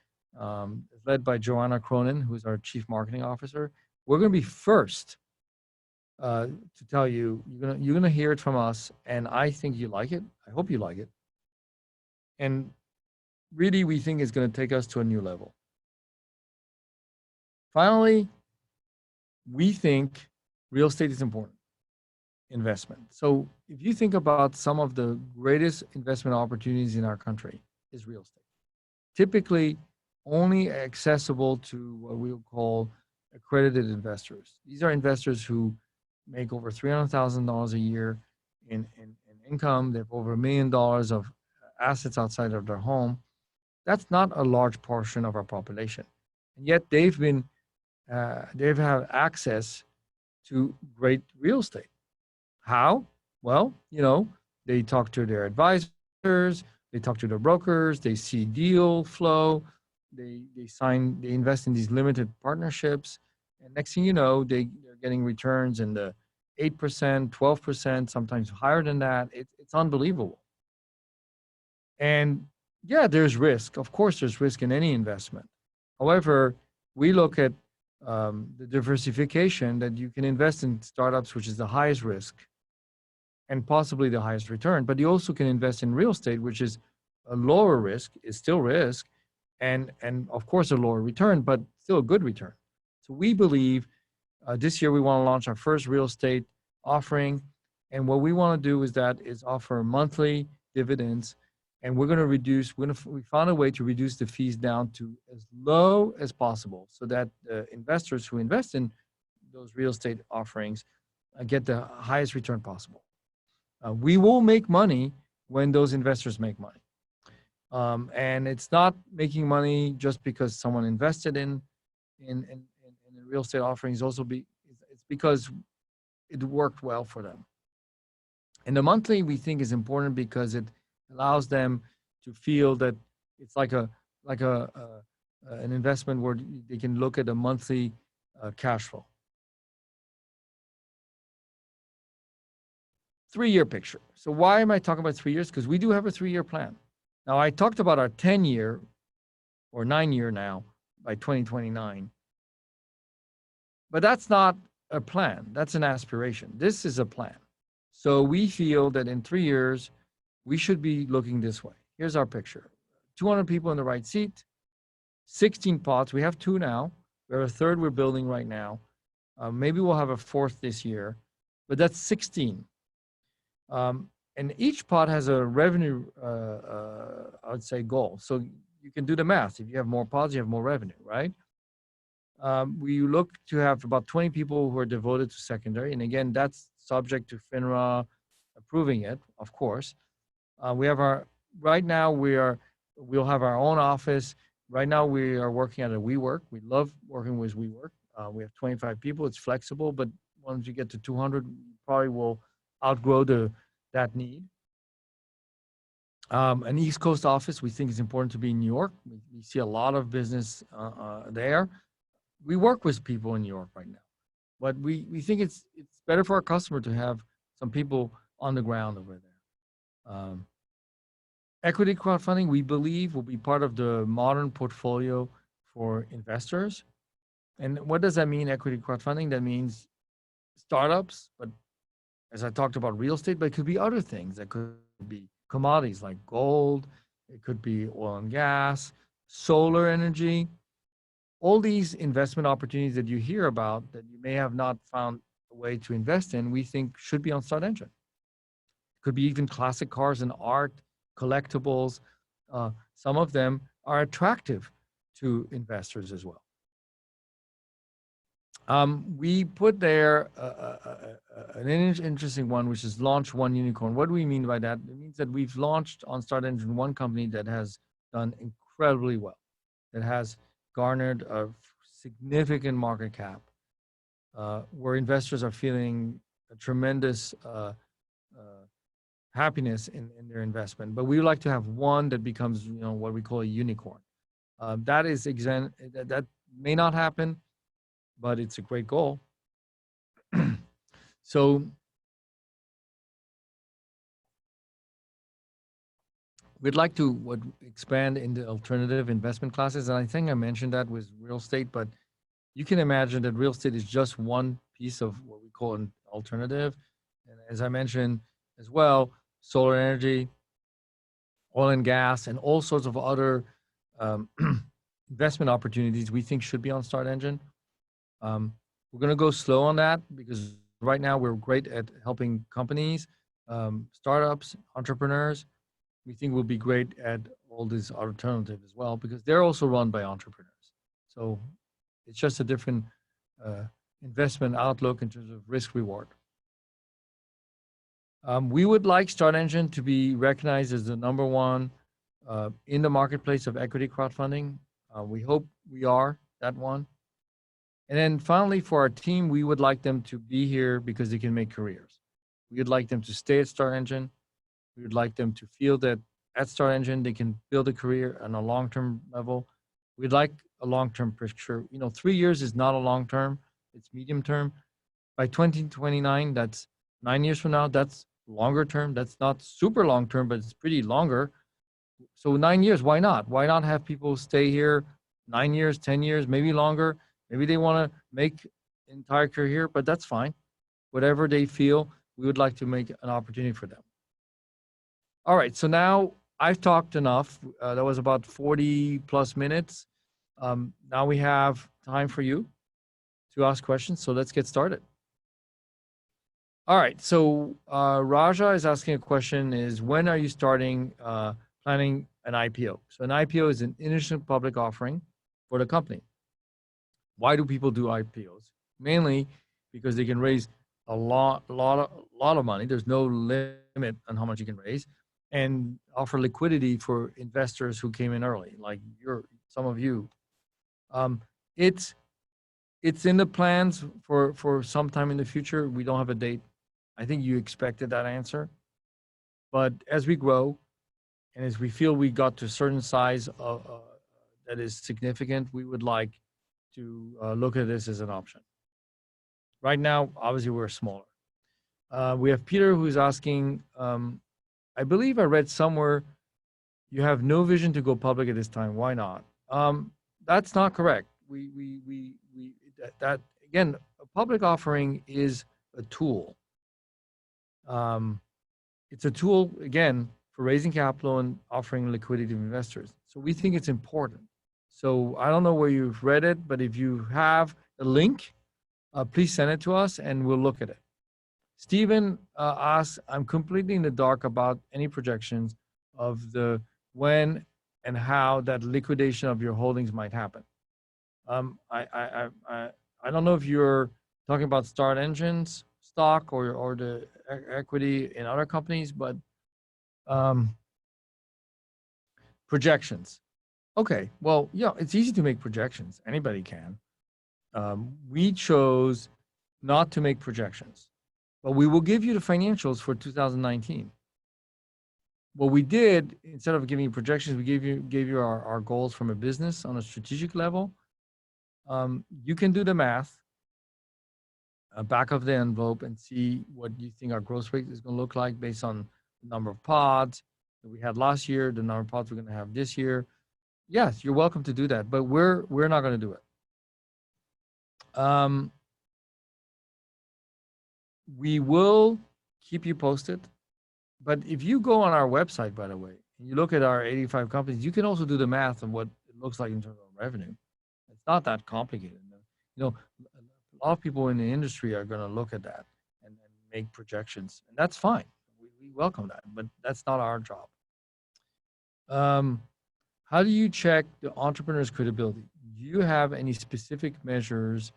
led by Joanna Cronin, who's our Chief Marketing Officer. We're going to be first to tell you. You're gonna hear it from us, and I think you like it. I hope you like it. And really, we think it's going to take us to a new level. Finally, we think real estate is important investment. So if you think about some of the greatest investment opportunities in our country is real estate. Typically only accessible to what we'll call accredited investors. These are investors who make over $300,000 a year in income. They have over $1 million of assets outside of their home. That's not a large portion of our population. And yet they've had access to great real estate. How? Well, they talk to their advisors, they talk to their brokers, they see deal flow, they invest in these limited partnerships, and next thing you know, they're getting returns in the 8%, 12%, sometimes higher than that. It's unbelievable. And yeah, there's risk. Of course, there's risk in any investment. However, we look at the diversification that you can invest in startups, which is the highest risk and possibly the highest return, but you also can invest in real estate, which is a lower risk, is still risk, and of course a lower return, but still a good return. So we believe this year we want to launch our first real estate offering, and what we want to do is offer monthly dividends, and we're going to reduce. We found a way to reduce the fees down to as low as possible, so that investors who invest in those real estate offerings get the highest return possible. We will make money when those investors make money. And it's not making money just because someone invested in real estate offerings. It's because it worked well for them. And the monthly we think is important because it allows them to feel that it's like an investment where they can look at a monthly cash flow. 3-year picture. So why am I talking about 3 years? Because we do have a 3-year plan. Now, I talked about our 10-year or 9-year now by 2029. But that's not a plan. That's an aspiration. This is a plan. So we feel that in 3 years, we should be looking this way. Here's our picture. 200 people in the right seat, 16 pods. We have 2 now. We have a 3rd we're building right now. Maybe we'll have a 4th this year, but that's 16. And each pod has a revenue, I would say, goal. So you can do the math. If you have more pods, you have more revenue, right? We look to have about 20 people who are devoted to secondary. And again, that's subject to FINRA approving it, of course. Right now we'll have our own office. Right now, we are working at a WeWork. We love working with WeWork. We have 25 people. It's flexible, but once you get to 200, you probably will outgrow that need. An East Coast office, we think it's important to be in New York. We see a lot of business there. We work with people in New York right now, but we think it's better for our customer to have some people on the ground over there. Equity crowdfunding, we believe, will be part of the modern portfolio for investors. And what does that mean, equity crowdfunding? That means startups, but as I talked about real estate, but it could be other things. That could be commodities like gold, it could be oil and gas, solar energy. All these investment opportunities that you hear about that you may have not found a way to invest in, we think should be on StartEngine. Could be even classic cars and art, collectibles. Some of them are attractive to investors as well. We put there an interesting one, which is launch one unicorn. What do we mean by that? It means that we've launched on StartEngine one company that has done incredibly well, that has garnered a significant market cap, where investors are feeling a tremendous happiness in their investment. But we would like to have one that becomes, what we call a unicorn. That may not happen, but it's a great goal. So we'd like to expand into alternative investment classes. And I think I mentioned that with real estate, but you can imagine that real estate is just one piece of what we call an alternative. And as I mentioned as well, solar energy, oil and gas, and all sorts of other investment opportunities we think should be on StartEngine. We're going to go slow on that because right now we're great at helping companies, startups, entrepreneurs. We think we'll be great at all these alternatives as well because they're also run by entrepreneurs. So it's just a different investment outlook in terms of risk reward. We would like StartEngine to be recognized as the number one in the marketplace of equity crowdfunding. We hope we are that one. And then finally, for our team, we would like them to be here because they can make careers. We would like them to stay at StartEngine. We would like them to feel that at StartEngine, they can build a career on a long-term level. We'd like a long-term picture. 3 years is not a long-term, it's medium-term. By 2029, that's 9 years from now, that's longer term. That's not super long-term, but it's pretty longer. So 9 years, why not? Why not have people stay here 9 years, 10 years, maybe longer? Maybe they want to make an entire career here, but that's fine. Whatever they feel, we would like to make an opportunity for them. All right, so now I've talked enough. That was about 40 plus minutes. Now we have time for you to ask questions, so let's get started. All right, so Raja is asking a question is, when are you starting planning an IPO? So an IPO is an initial public offering for the company. Why do people do IPOs? Mainly because they can raise a lot of money. There's no limit on how much you can raise, and offer liquidity for investors who came in early, like some of you. It's in the plans for some time in the future. We don't have a date. I think you expected that answer. But as we grow, and as we feel we got to a certain size that is significant, we would like to look at this as an option. Right now, obviously, we're smaller. We have Peter who's asking, I believe I read somewhere you have no vision to go public at this time. Why not? That's not correct. That again, a public offering is a tool. It's a tool, again, for raising capital and offering liquidity to investors. So we think it's important. So I don't know where you've read it, but if you have a link, please send it to us and we'll look at it. Stephen asks, I'm completely in the dark about any projections of the when and how that liquidation of your holdings might happen. I don't know if you're talking about StartEngine's stock or the equity in other companies, but projections. Okay, well, yeah, it's easy to make projections. Anybody can. We chose not to make projections, but we will give you the financials for 2019. What we did, instead of giving you projections, we gave you our goals from a business on a strategic level. You can do the math, back of the envelope, and see what you think our growth rate is going to look like based on the number of pods that we had last year, the number of pods we're going to have this year. Yes, you're welcome to do that, but we're not going to do it. We will keep you posted. But if you go on our website, by the way, and you look at our 85 companies, you can also do the math of what it looks like in terms of revenue. It's not that complicated. You know, a lot of people in the industry are going to look at that and make projections, and that's fine. We welcome that, but that's not our job. How do you check the entrepreneur's credibility? Do you have any specific measures,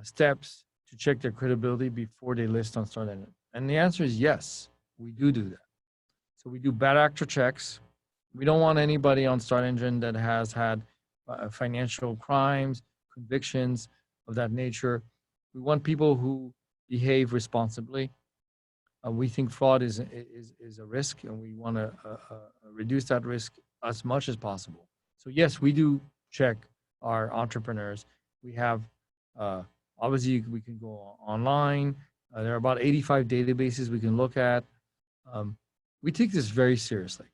steps to check their credibility before they list on StartEngine? And the answer is yes, we do that. So we do bad actor checks. We don't want anybody on StartEngine that has had financial crimes, convictions of that nature. We want people who behave responsibly. We think fraud is a risk, and we want to reduce that risk as much as possible. So yes, we do check our entrepreneurs. We have, obviously, we can go online. There are about 85 databases we can look at. We take this very seriously.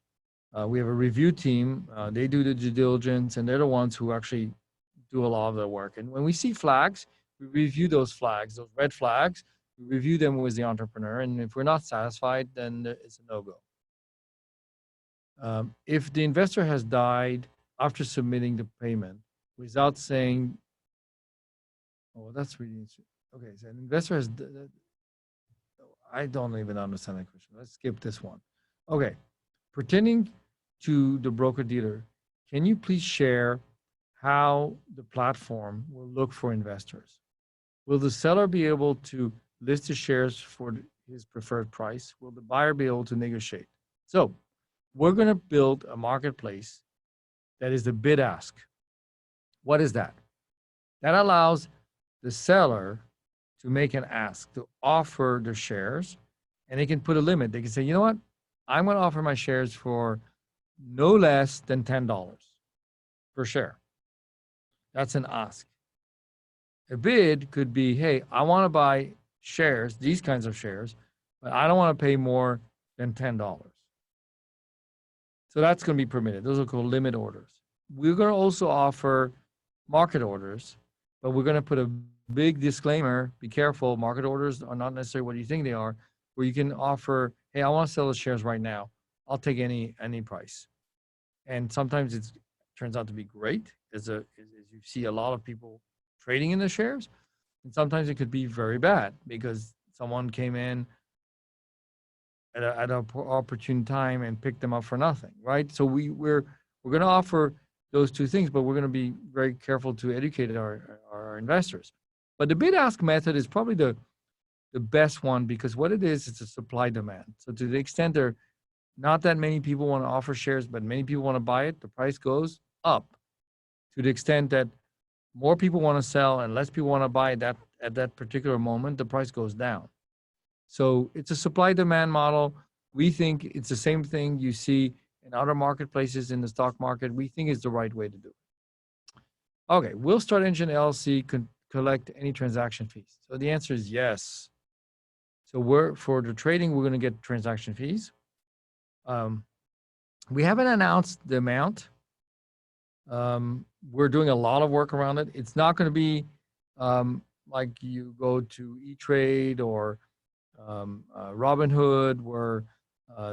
We have a review team. They do the due diligence, and they're the ones who actually do a lot of the work. And when we see flags, we review those flags, those red flags. We review them with the entrepreneur, and if we're not satisfied, then it's a no-go. If the investor has died after submitting the payment without saying, oh, that's really interesting. Okay, so an investor has, I don't even understand that question. Let's skip this one. Okay, pertaining to the broker-dealer, can you please share how the platform will look for investors? Will the seller be able to list the shares for his preferred price? Will the buyer be able to negotiate? So we're going to build a marketplace that is the bid ask. What is that? That allows the seller to make an ask, to offer the shares, and they can put a limit. They can say, you know what? I'm going to offer my shares for no less than $10 per share. That's an ask. A bid could be, hey, I want to buy shares, these kinds of shares, but I don't want to pay more than $10. So that's going to be permitted. Those are called limit orders. We're going to also offer market orders, but we're going to put a big disclaimer, be careful, market orders are not necessarily what you think they are, where you can offer, hey, I want to sell the shares right now. I'll take any price. And sometimes it turns out to be great, as you see a lot of people trading in the shares. And sometimes it could be very bad because someone came in at an opportune time and picked them up for nothing, right? So we're going to offer those two things, but we're going to be very careful to educate our investors. But the bid-ask method is probably the best one, because what it is, it's a supply demand. So to the extent there not that many people want to offer shares, but many people want to buy it, the price goes up. To the extent that more people want to sell and less people want to buy that at that particular moment, the price goes down. So it's a supply demand model. We think it's the same thing you see in other marketplaces in the stock market. We think it's the right way to do it. Okay, will StartEngine LLC collect any transaction fees? So the answer is yes. So for the trading, we're going to get transaction fees. We haven't announced the amount. We're doing a lot of work around it. It's not going to be like you go to E-Trade or Robinhood, where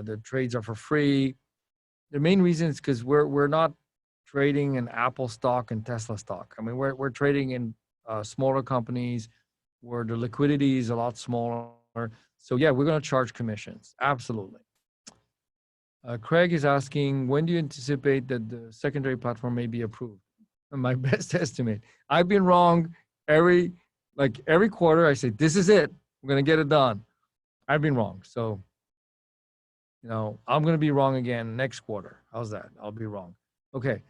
the trades are for free. The main reason is because we're not trading in Apple stock and Tesla stock. I mean, we're trading in smaller companies where the liquidity is a lot smaller. So yeah, we're going to charge commissions. Absolutely. Craig is asking, when do you anticipate that the secondary platform may be approved? My best estimate. I've been wrong every quarter. I say, this is it. We're going to get it done. I've been wrong. So, I'm going to be wrong again next quarter. How's that? I'll be wrong. Okay.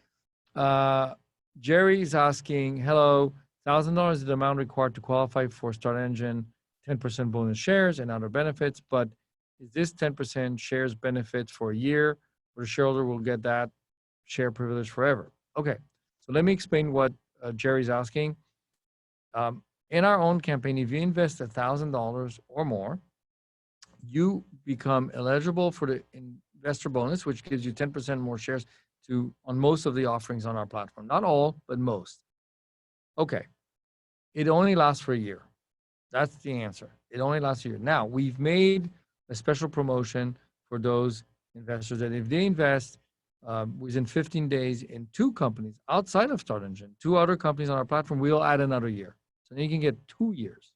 Jerry is asking, hello, $1,000 is the amount required to qualify for Start Engine 10% bonus shares and other benefits, but is this 10% shares benefit for a year, or the shareholder will get that share privilege forever? Okay, so let me explain what Jerry's asking. In our own campaign, if you invest $1,000 or more, you become eligible for the investor bonus, which gives you 10% more shares on most of the offerings on our platform. Not all, but most. Okay, it only lasts for a year. That's the answer. It only lasts a year. Now, we've made a special promotion for those investors that if they invest within 15 days in 2 companies outside of Start Engine, 2 other companies on our platform, we'll add another year. So then you can get 2 years.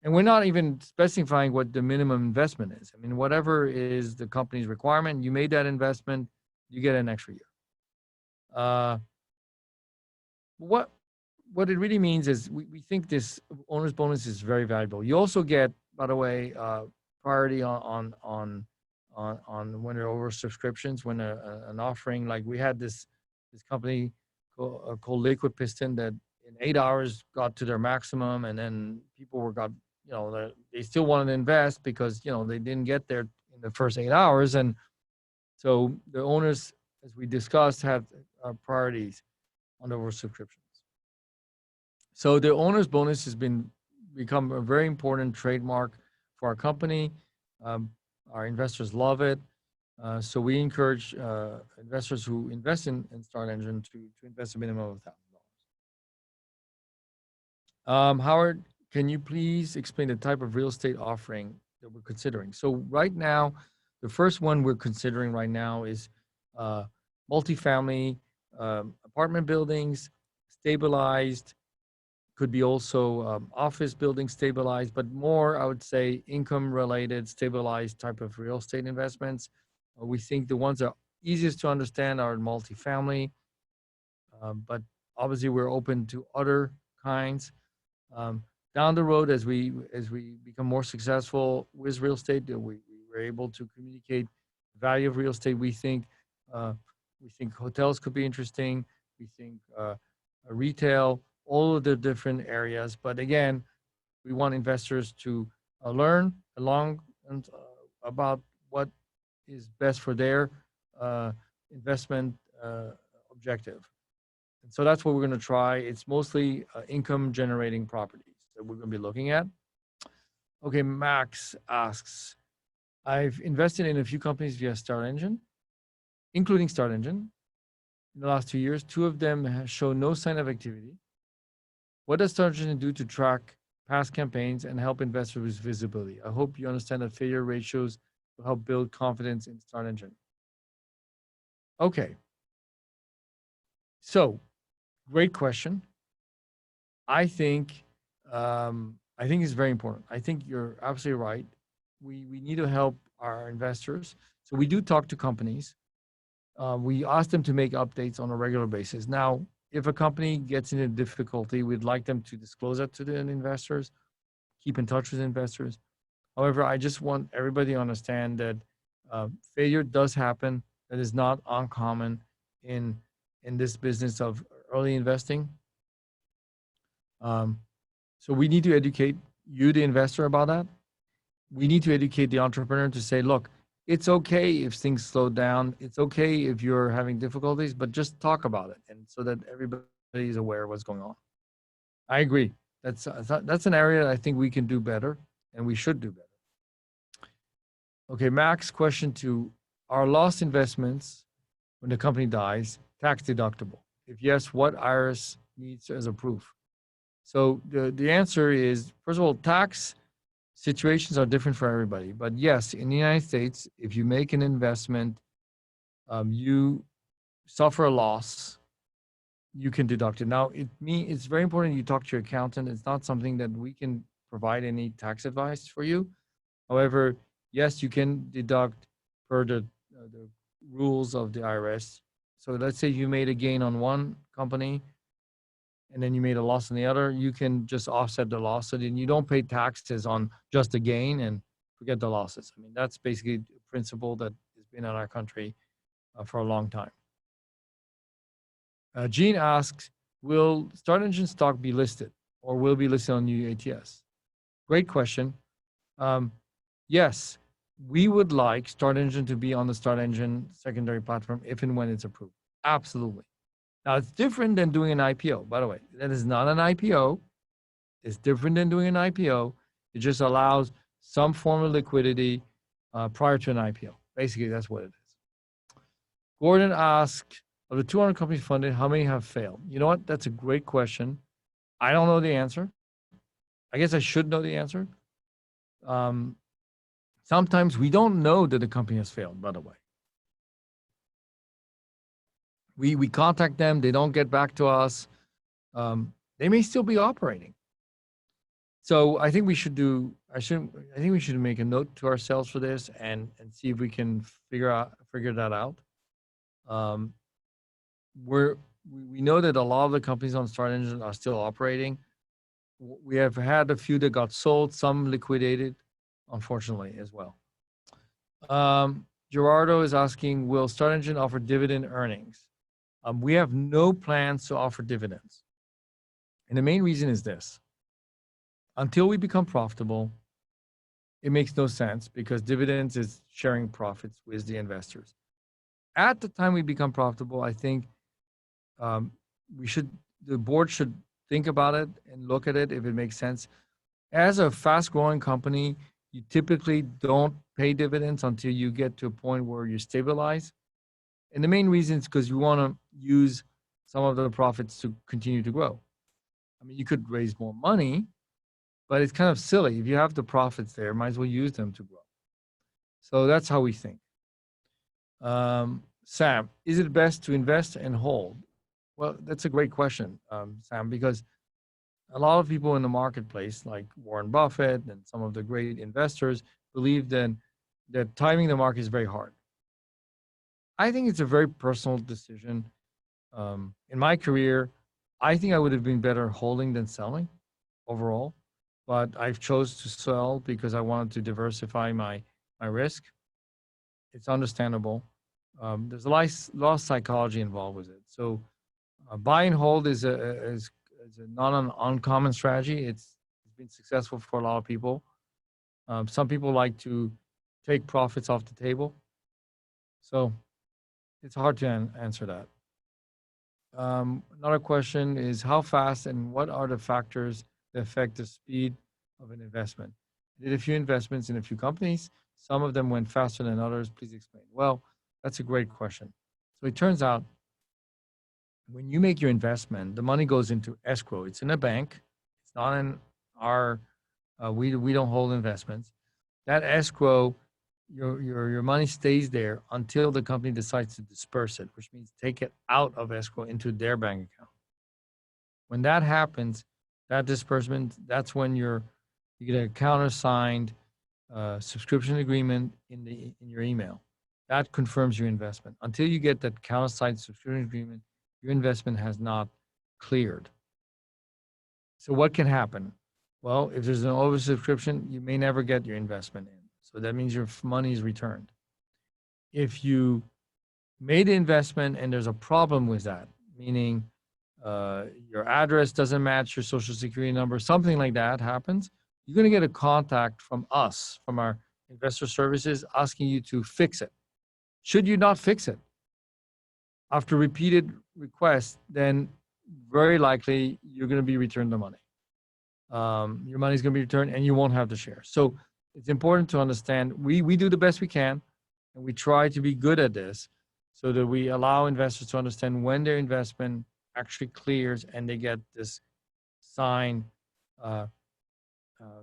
And we're not even specifying what the minimum investment is. I mean, whatever is the company's requirement, you made that investment, you get an extra year. What it really means is we think this owner's bonus is very valuable. You also get, by the way, priority on when there are over subscriptions, when an offering, like we had this company called Liquid Piston that in 8 hours got to their maximum, and then people they still wanted to invest because they didn't get there in the first 8 hours, and so the owners, as we discussed, have priorities on the over subscriptions. So the owner's bonus has become a very important trademark for our company. Our investors love it. So we encourage investors who invest in Start Engine to invest a minimum of $1,000. Howard, can you please explain the type of real estate offering that we're considering? So right now, the first one we're considering right now is multifamily apartment buildings, stabilized, could be also office buildings stabilized, but more, I would say, income-related, stabilized type of real estate investments. We think the ones that are easiest to understand are multifamily, but obviously we're open to other kinds. Down the road, as we become more successful with real estate, we're able to communicate the value of real estate. We think hotels could be interesting. We think retail, all of the different areas. But again, we want investors to learn about what is best for their investment objective. And so that's what we're going to try. It's mostly income generating properties that we're going to be looking at. Okay, Max asks, I've invested in a few companies via Start Engine, including Start Engine. In the last 2 years, 2 of them have shown no sign of activity. What does Start Engine do to track past campaigns and help investors with visibility? I hope you understand that failure ratios will help build confidence in Start Engine. Okay. So, great question. I think it's very important. I think you're absolutely right. We need to help our investors. So we do talk to companies. We ask them to make updates on a regular basis. Now, if a company gets into difficulty, we'd like them to disclose that to the investors, keep in touch with investors. However, I just want everybody to understand that failure does happen. That is not uncommon in this business of early investing. So we need to educate you, the investor, about that. We need to educate the entrepreneur to say, look, it's okay if things slow down. It's okay if you're having difficulties, but just talk about it, and so that everybody is aware of what's going on. I agree. That's an area I think we can do better, and we should do better. Okay, Max, question 2. Are lost investments when the company dies tax deductible? If yes, what IRS needs as a proof? So the answer is, first of all, tax situations are different for everybody. But yes, in the United States, if you make an investment, you suffer a loss, you can deduct it. Now, it's very important you talk to your accountant. It's not something that we can provide any tax advice for you. However, yes, you can deduct per the rules of the IRS. So let's say you made a gain on one company, and then you made a loss on the other, you can just offset the loss. So then you don't pay taxes on just the gain and forget the losses. I mean, that's basically a principle that has been in our country for a long time. Gene asks, will Start Engine stock be listed or will be listed on new ATS? Great question. Um, yes, we would like Start Engine to be on the Start Engine secondary platform if and when it's approved. Absolutely. Now, it's different than doing an IPO, by the way. That is not an IPO. It's different than doing an IPO. It just allows some form of liquidity prior to an IPO. Basically, that's what it is. Gordon asked, of the 200 companies funded, how many have failed? You know what? That's a great question. I don't know the answer. I guess I should know the answer. Um, Sometimes we don't know that the company has failed, by the way. We contact them, they don't get back to us. They may still be operating. So I think we should I think we should make a note to ourselves for this and see if we can figure that out. Um, we know that a lot of the companies on Start Engine are still operating. We have had a few that got sold, some liquidated, unfortunately, as well. Gerardo is asking, will Start Engine offer dividend earnings? We have no plans to offer dividends. And the main reason is this. Until we become profitable, it makes no sense because dividends is sharing profits with the investors. At the time we become profitable, I think the board should think about it and look at it if it makes sense. As a fast-growing company, you typically don't pay dividends until you get to a point where you stabilize. And the main reason is because you want to use some of the profits to continue to grow. I mean, you could raise more money, but it's kind of silly. If you have the profits there, might as well use them to grow. So that's how we think. Sam, is it best to invest and hold? Well, that's a great question, Sam, because a lot of people in the marketplace, like Warren Buffett and some of the great investors, believe that timing the market is very hard. I think it's a very personal decision. In my career, I think I would have been better holding than selling overall, but I've chose to sell because I wanted to diversify my risk. It's understandable. There's a lot of psychology involved with it. So buy and hold is not an uncommon strategy. It's been successful for a lot of people. Some people like to take profits off the table. So it's hard to answer that. Another question is how fast and what are the factors that affect the speed of an investment? I did a few investments in a few companies. Some of them went faster than others. Please explain. Well, that's a great question. So it turns out when you make your investment, the money goes into escrow. It's in a bank. It's not in our, we don't hold investments. That escrow, your money stays there until the company decides to disperse it, which means take it out of escrow into their bank account. When that happens, that disbursement, that's when you get a countersigned subscription agreement in your email. That confirms your investment. Until you get that countersigned subscription agreement, your investment has not cleared. So what can happen? Well, if there's an oversubscription, you may never get your investment in. So that means your money is returned. If you made the investment and there's a problem with that, meaning your address doesn't match your social security number, something like that happens, you're going to get a contact from us, from our investor services, asking you to fix it. Should you not fix it, after repeated requests, then very likely you're going to be returned the money. Your money is going to be returned and you won't have the shares. So it's important to understand we do the best we can and we try to be good at this so that we allow investors to understand when their investment actually clears and they get this signed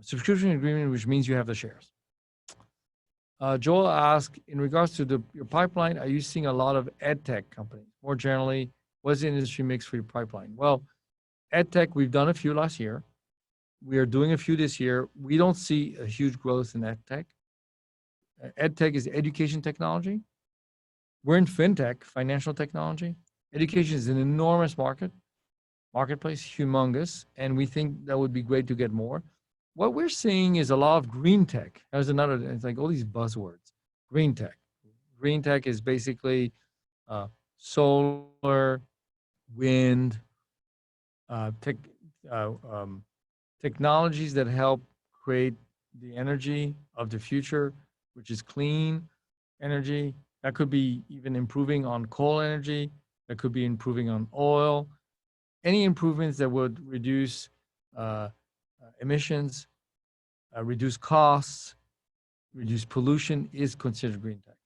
subscription agreement, which means you have the shares. Joel asked, in regards to your pipeline, are you seeing a lot of ed tech companies? More generally, what's the industry mix for your pipeline? Well, ed tech, we've done a few last year. We are doing a few this year. We don't see a huge growth in ed tech. Ed tech is education technology. We're in fintech, financial technology. Education is an enormous marketplace, humongous, and we think that would be great to get more. What we're seeing is a lot of green tech. There's another, it's like all these buzzwords. Green tech. Green tech is basically solar, wind, tech, uh, um, technologies that help create the energy of the future, which is clean energy. That could be even improving on coal energy. That could be improving on oil. Any improvements that would reduce emissions, reduce costs, reduce pollution is considered green tech.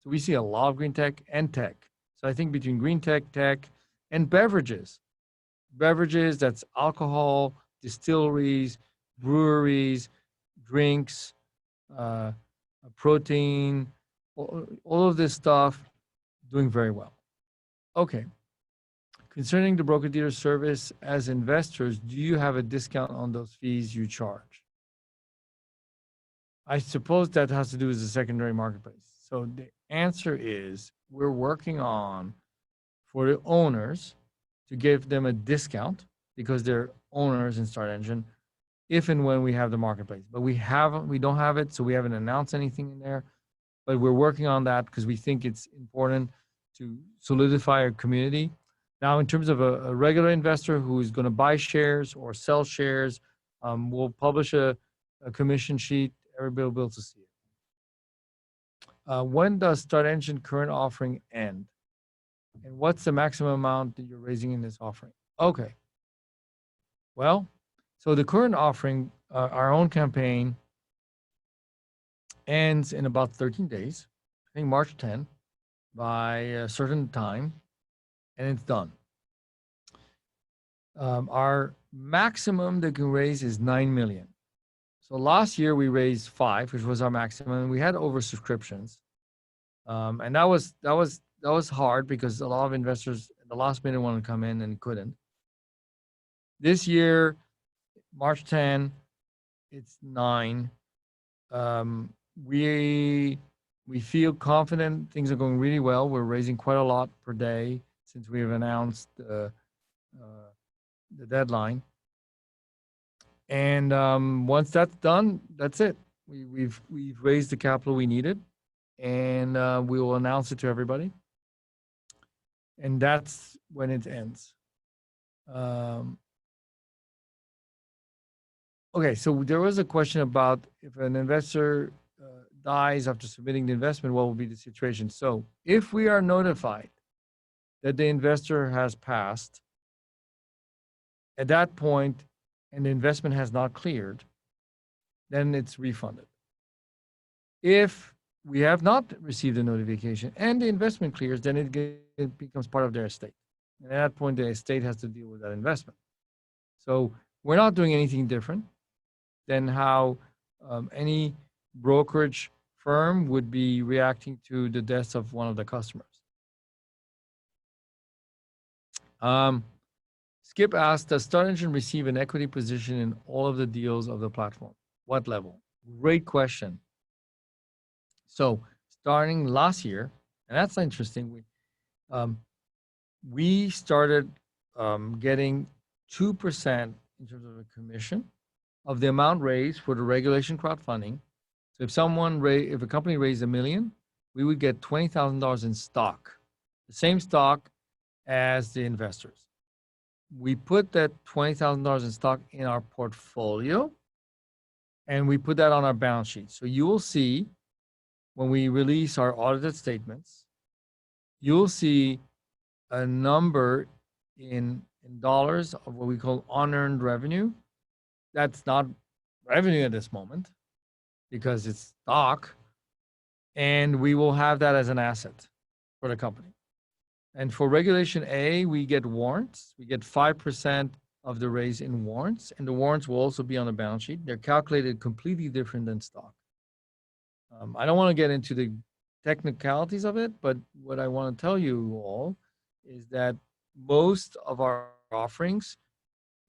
So we see a lot of green tech and tech. So I think between green tech, tech, and beverages, that's alcohol, distilleries, breweries, drinks, uh, protein, all of this stuff doing very well. Okay. Concerning the broker-dealer service, as investors, do you have a discount on those fees you charge? I suppose that has to do with the secondary marketplace. So the answer is we're working on, for the owners, to give them a discount because they're owners in StartEngine if and when we have the marketplace. But we don't have it, so we haven't announced anything in there. But we're working on that because we think it's important to solidify our community. Now, in terms of a regular investor who is going to buy shares or sell shares, we'll publish a commission sheet. Everybody will be able to see it. When does StartEngine current offering end? And what's the maximum amount that you're raising in this offering? Okay. Well, so the current offering, our own campaign, ends in about 13 days. I think March 10, by a certain time, and it's done. Our maximum that can raise is 9 million. So last year we raised 5, which was our maximum, and we had oversubscriptions. And that was hard because a lot of investors at the last minute wanted to come in and couldn't. This year, March 10, it's 9. We feel confident. Things are going really well. We're raising quite a lot per day since we have announced the deadline. And once that's done, that's it. We've raised the capital we needed, and we will announce it to everybody. And that's when it ends. Okay, so there was a question about if an investor dies after submitting the investment, what will be the situation? So if we are notified that the investor has passed, at that point, and the investment has not cleared, then it's refunded. If we have not received a notification and the investment clears, then it becomes part of their estate. And at that point, the estate has to deal with that investment. So we're not doing anything different than how any brokerage firm would be reacting to the deaths of one of the customers. Skip asked, does StartEngine receive an equity position in all of the deals of the platform? What level? Great question. So starting last year, and that's interesting, we started getting 2% in terms of a commission of the amount raised for the regulation crowdfunding. So if a company raised $1 million, we would get $20,000 in stock, the same stock as the investors. We put that $20,000 in stock in our portfolio, and we put that on our balance sheet. So you will see when we release our audited statements, you'll see a number in dollars of what we call unearned revenue. That's not revenue at this moment because it's stock, and we will have that as an asset for the company. And for Regulation A, we get warrants. We get 5% of the raise in warrants, and the warrants will also be on the balance sheet. They're calculated completely different than stock. I don't want to get into the technicalities of it, but what I want to tell you all is that most of our offerings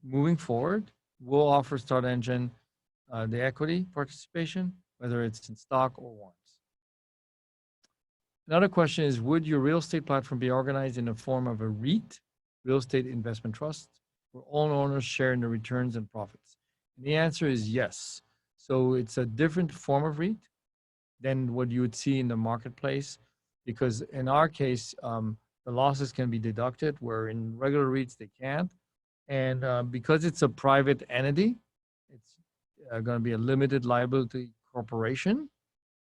moving forward will offer StartEngine the equity participation, whether it's in stock or warrants. Another question is, would your real estate platform be organized in the form of a REIT, real estate investment trust, where all owners share in the returns and profits? And the answer is yes. So it's a different form of REIT than what you would see in the marketplace, because in our case, the the losses can be deducted, where in regular REITs they can't. And because it's a private entity, it's going to be a limited liability corporation.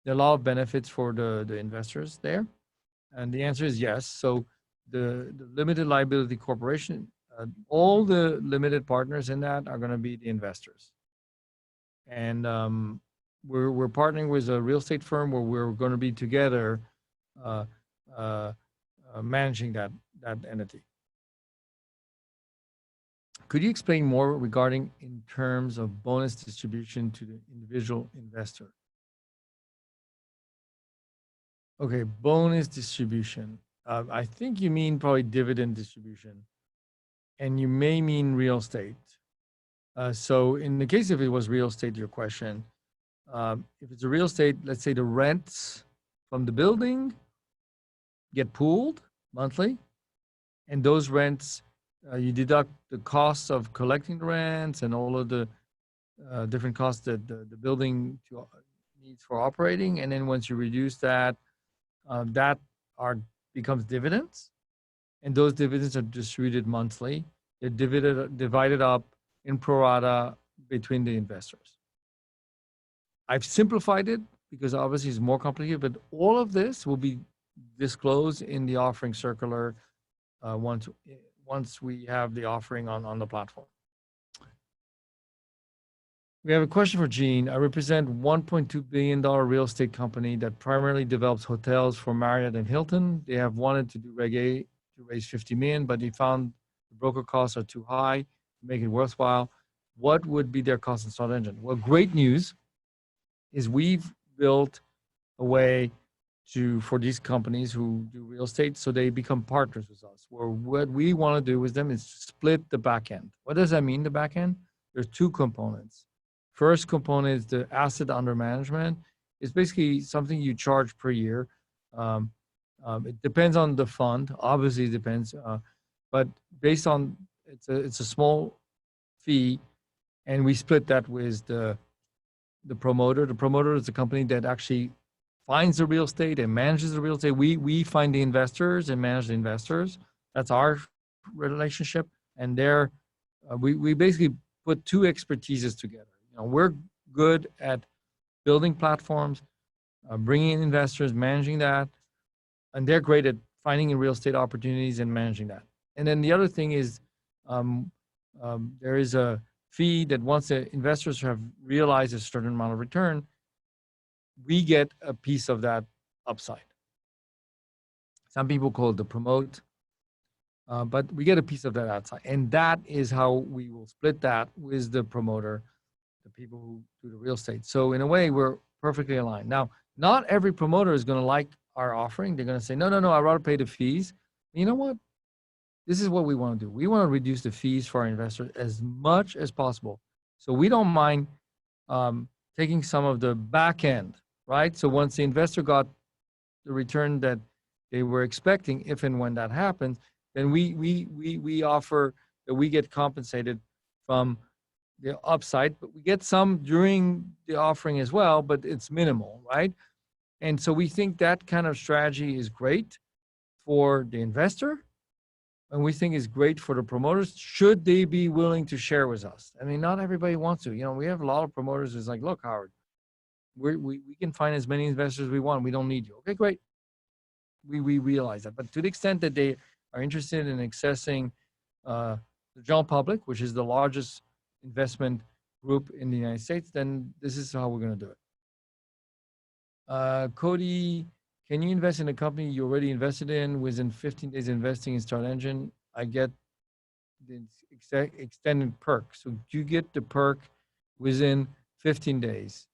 There are a lot of benefits for the investors there. And the answer is yes. So the limited liability corporation, all the limited partners in that are going to be the investors. And we're partnering with a real estate firm where we're going to be together uh, uh, managing that entity. Could you explain more regarding in terms of bonus distribution to the individual investor? Okay, bonus distribution. I think you mean probably dividend distribution, and you may mean real estate. So in the case if it was real estate, your question, if it's a real estate, let's say the rents from the building get pooled monthly, and those rents, you deduct the costs of collecting the rents and all of the different costs that the building needs for operating. And then once you reduce that, that becomes dividends. And those dividends are distributed monthly. They're divided up in pro rata between the investors. I've simplified it because obviously it's more complicated, but all of this will be disclosed in the offering circular once we have the offering on the platform. We have a question for Gene. I represent $1.2 billion real estate company that primarily develops hotels for Marriott and Hilton. They have wanted to do Reg A to raise 50 million, but they found the broker costs are too high to make it worthwhile. What would be their cost in StartEngine? Well, great news is we've built a way for these companies who do real estate, so they become partners with us. Where what we want to do with them is split the back end. What does that mean, the back end? There's two components. First component is the asset under management. It's basically something you charge per year. It depends on the fund. Obviously, it depends, but based on it's a small fee, and we split that with the promoter. The promoter is the company that actually finds the real estate and manages the real estate. We find the investors and manage the investors. That's our relationship, and we basically put two expertises together. We're good at building platforms, bringing in investors, managing that, and they're great at finding real estate opportunities and managing that. And then the other thing is there is a fee that once the investors have realized a certain amount of return, we get a piece of that upside. Some people call it the promote, but we get a piece of that outside. And that is how we will split that with the promoter, the people who do the real estate. So in a way, we're perfectly aligned. Now, not every promoter is going to like our offering. They're going to say, no, I'd rather pay the fees. You know what? This is what we want to do. We want to reduce the fees for our investors as much as possible. So we don't mind taking some of the back end, right? So once the investor got the return that they were expecting, if and when that happens, then we offer that we get compensated from the upside, but we get some during the offering as well, but it's minimal, right? And so we think that kind of strategy is great for the investor, and we think is great for the promoters, should they be willing to share with us. I mean, not everybody wants to. We have a lot of promoters who's like, look, Howard, we can find as many investors as we want. We don't need you. Okay, great. We realize that. But to the extent that they are interested in accessing the general public, which is the largest investment group in the United States, then this is how we're going to do it. Cody, can you invest in a company you already invested in within 15 days investing in StartEngine? I get the extended perk. So you get the perk within 15 days.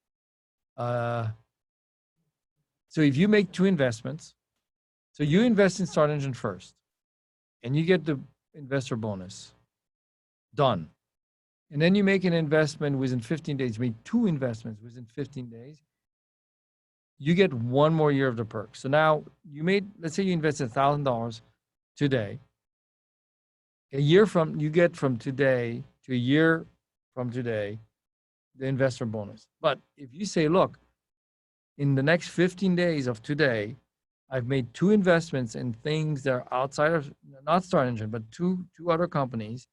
So if you make two investments, so you invest in StartEngine first, and you get the investor bonus, done. And then you make an investment within 15 days, you made two investments within 15 days, you get one more year of the perk. So now let's say you invested $1,000 today. You get from today to a year from today, the investor bonus. But if you say, look, in the next 15 days of today, I've made 2 investments in things that are outside of, not StartEngine, but two other companies.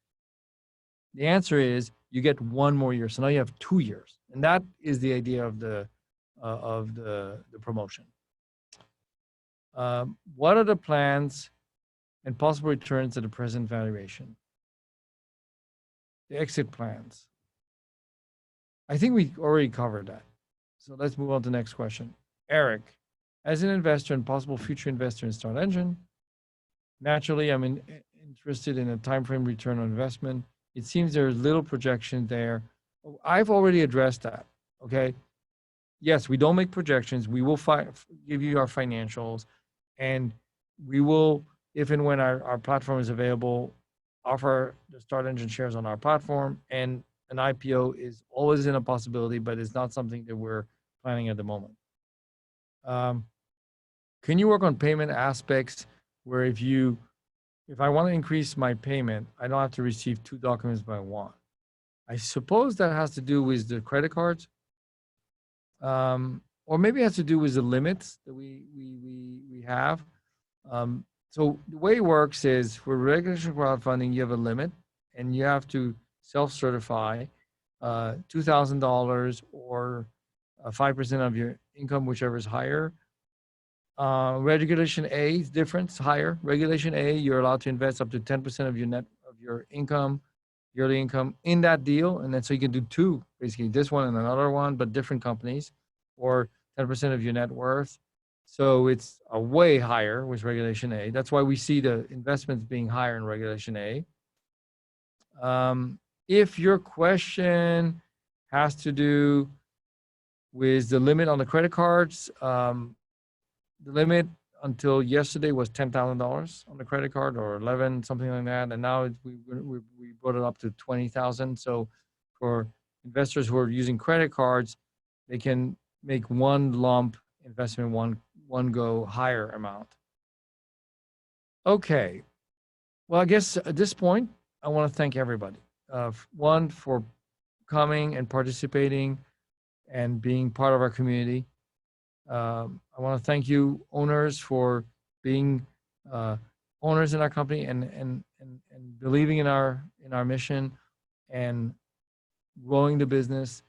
The answer is you get 1 more year. So now you have 2 years. And that is the idea of the promotion. What are the plans and possible returns at the present valuation? The exit plans. I think we already covered that. So let's move on to the next question. Eric, as an investor and possible future investor in StartEngine, naturally, I'm interested in a timeframe return on investment. It seems there's little projection there. I've already addressed that, okay? Yes, we don't make projections. We will give you our financials, and we will, if and when our platform is available, offer the StartEngine shares on our platform, and an IPO is always in a possibility, but it's not something that we're planning at the moment. Can you work on payment aspects where if I want to increase my payment, I don't have to receive 2 documents but 1? I suppose that has to do with the credit cards, or maybe it has to do with the limits that we have. So the way it works is for regulation crowdfunding, you have a limit, and you have to self-certify $2,000 or 5% of your income, whichever is higher. Regulation A is different, it's higher. Regulation A, you're allowed to invest up to 10% of your income, yearly income in that deal. And then so you can do 2, basically this one and another one, but different companies, or 10% of your net worth. So it's a way higher with Regulation A. That's why we see the investments being higher in Regulation A. If your question has to do with the limit on the credit cards, the limit until yesterday was $10,000 on the credit card, or 11, something like that. And now we brought it up to 20,000. So for investors who are using credit cards, they can make 1 lump investment, one go higher amount. Okay. Well, I guess at this point, I want to thank everybody. 1, for coming and participating and being part of our community. I want to thank you, owners, for being owners in our company and believing in our mission and growing the business.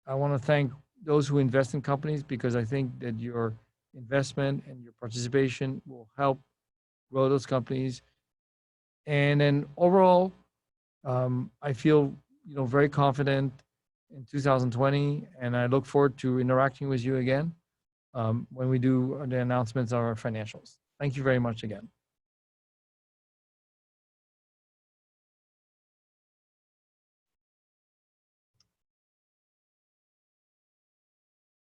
I want to thank those who invest in companies, because I think that your investment and your participation will help grow those companies. And then overall, I feel very confident in 2020, and I look forward to interacting with you again when we do the announcements of our financials. Thank you very much again.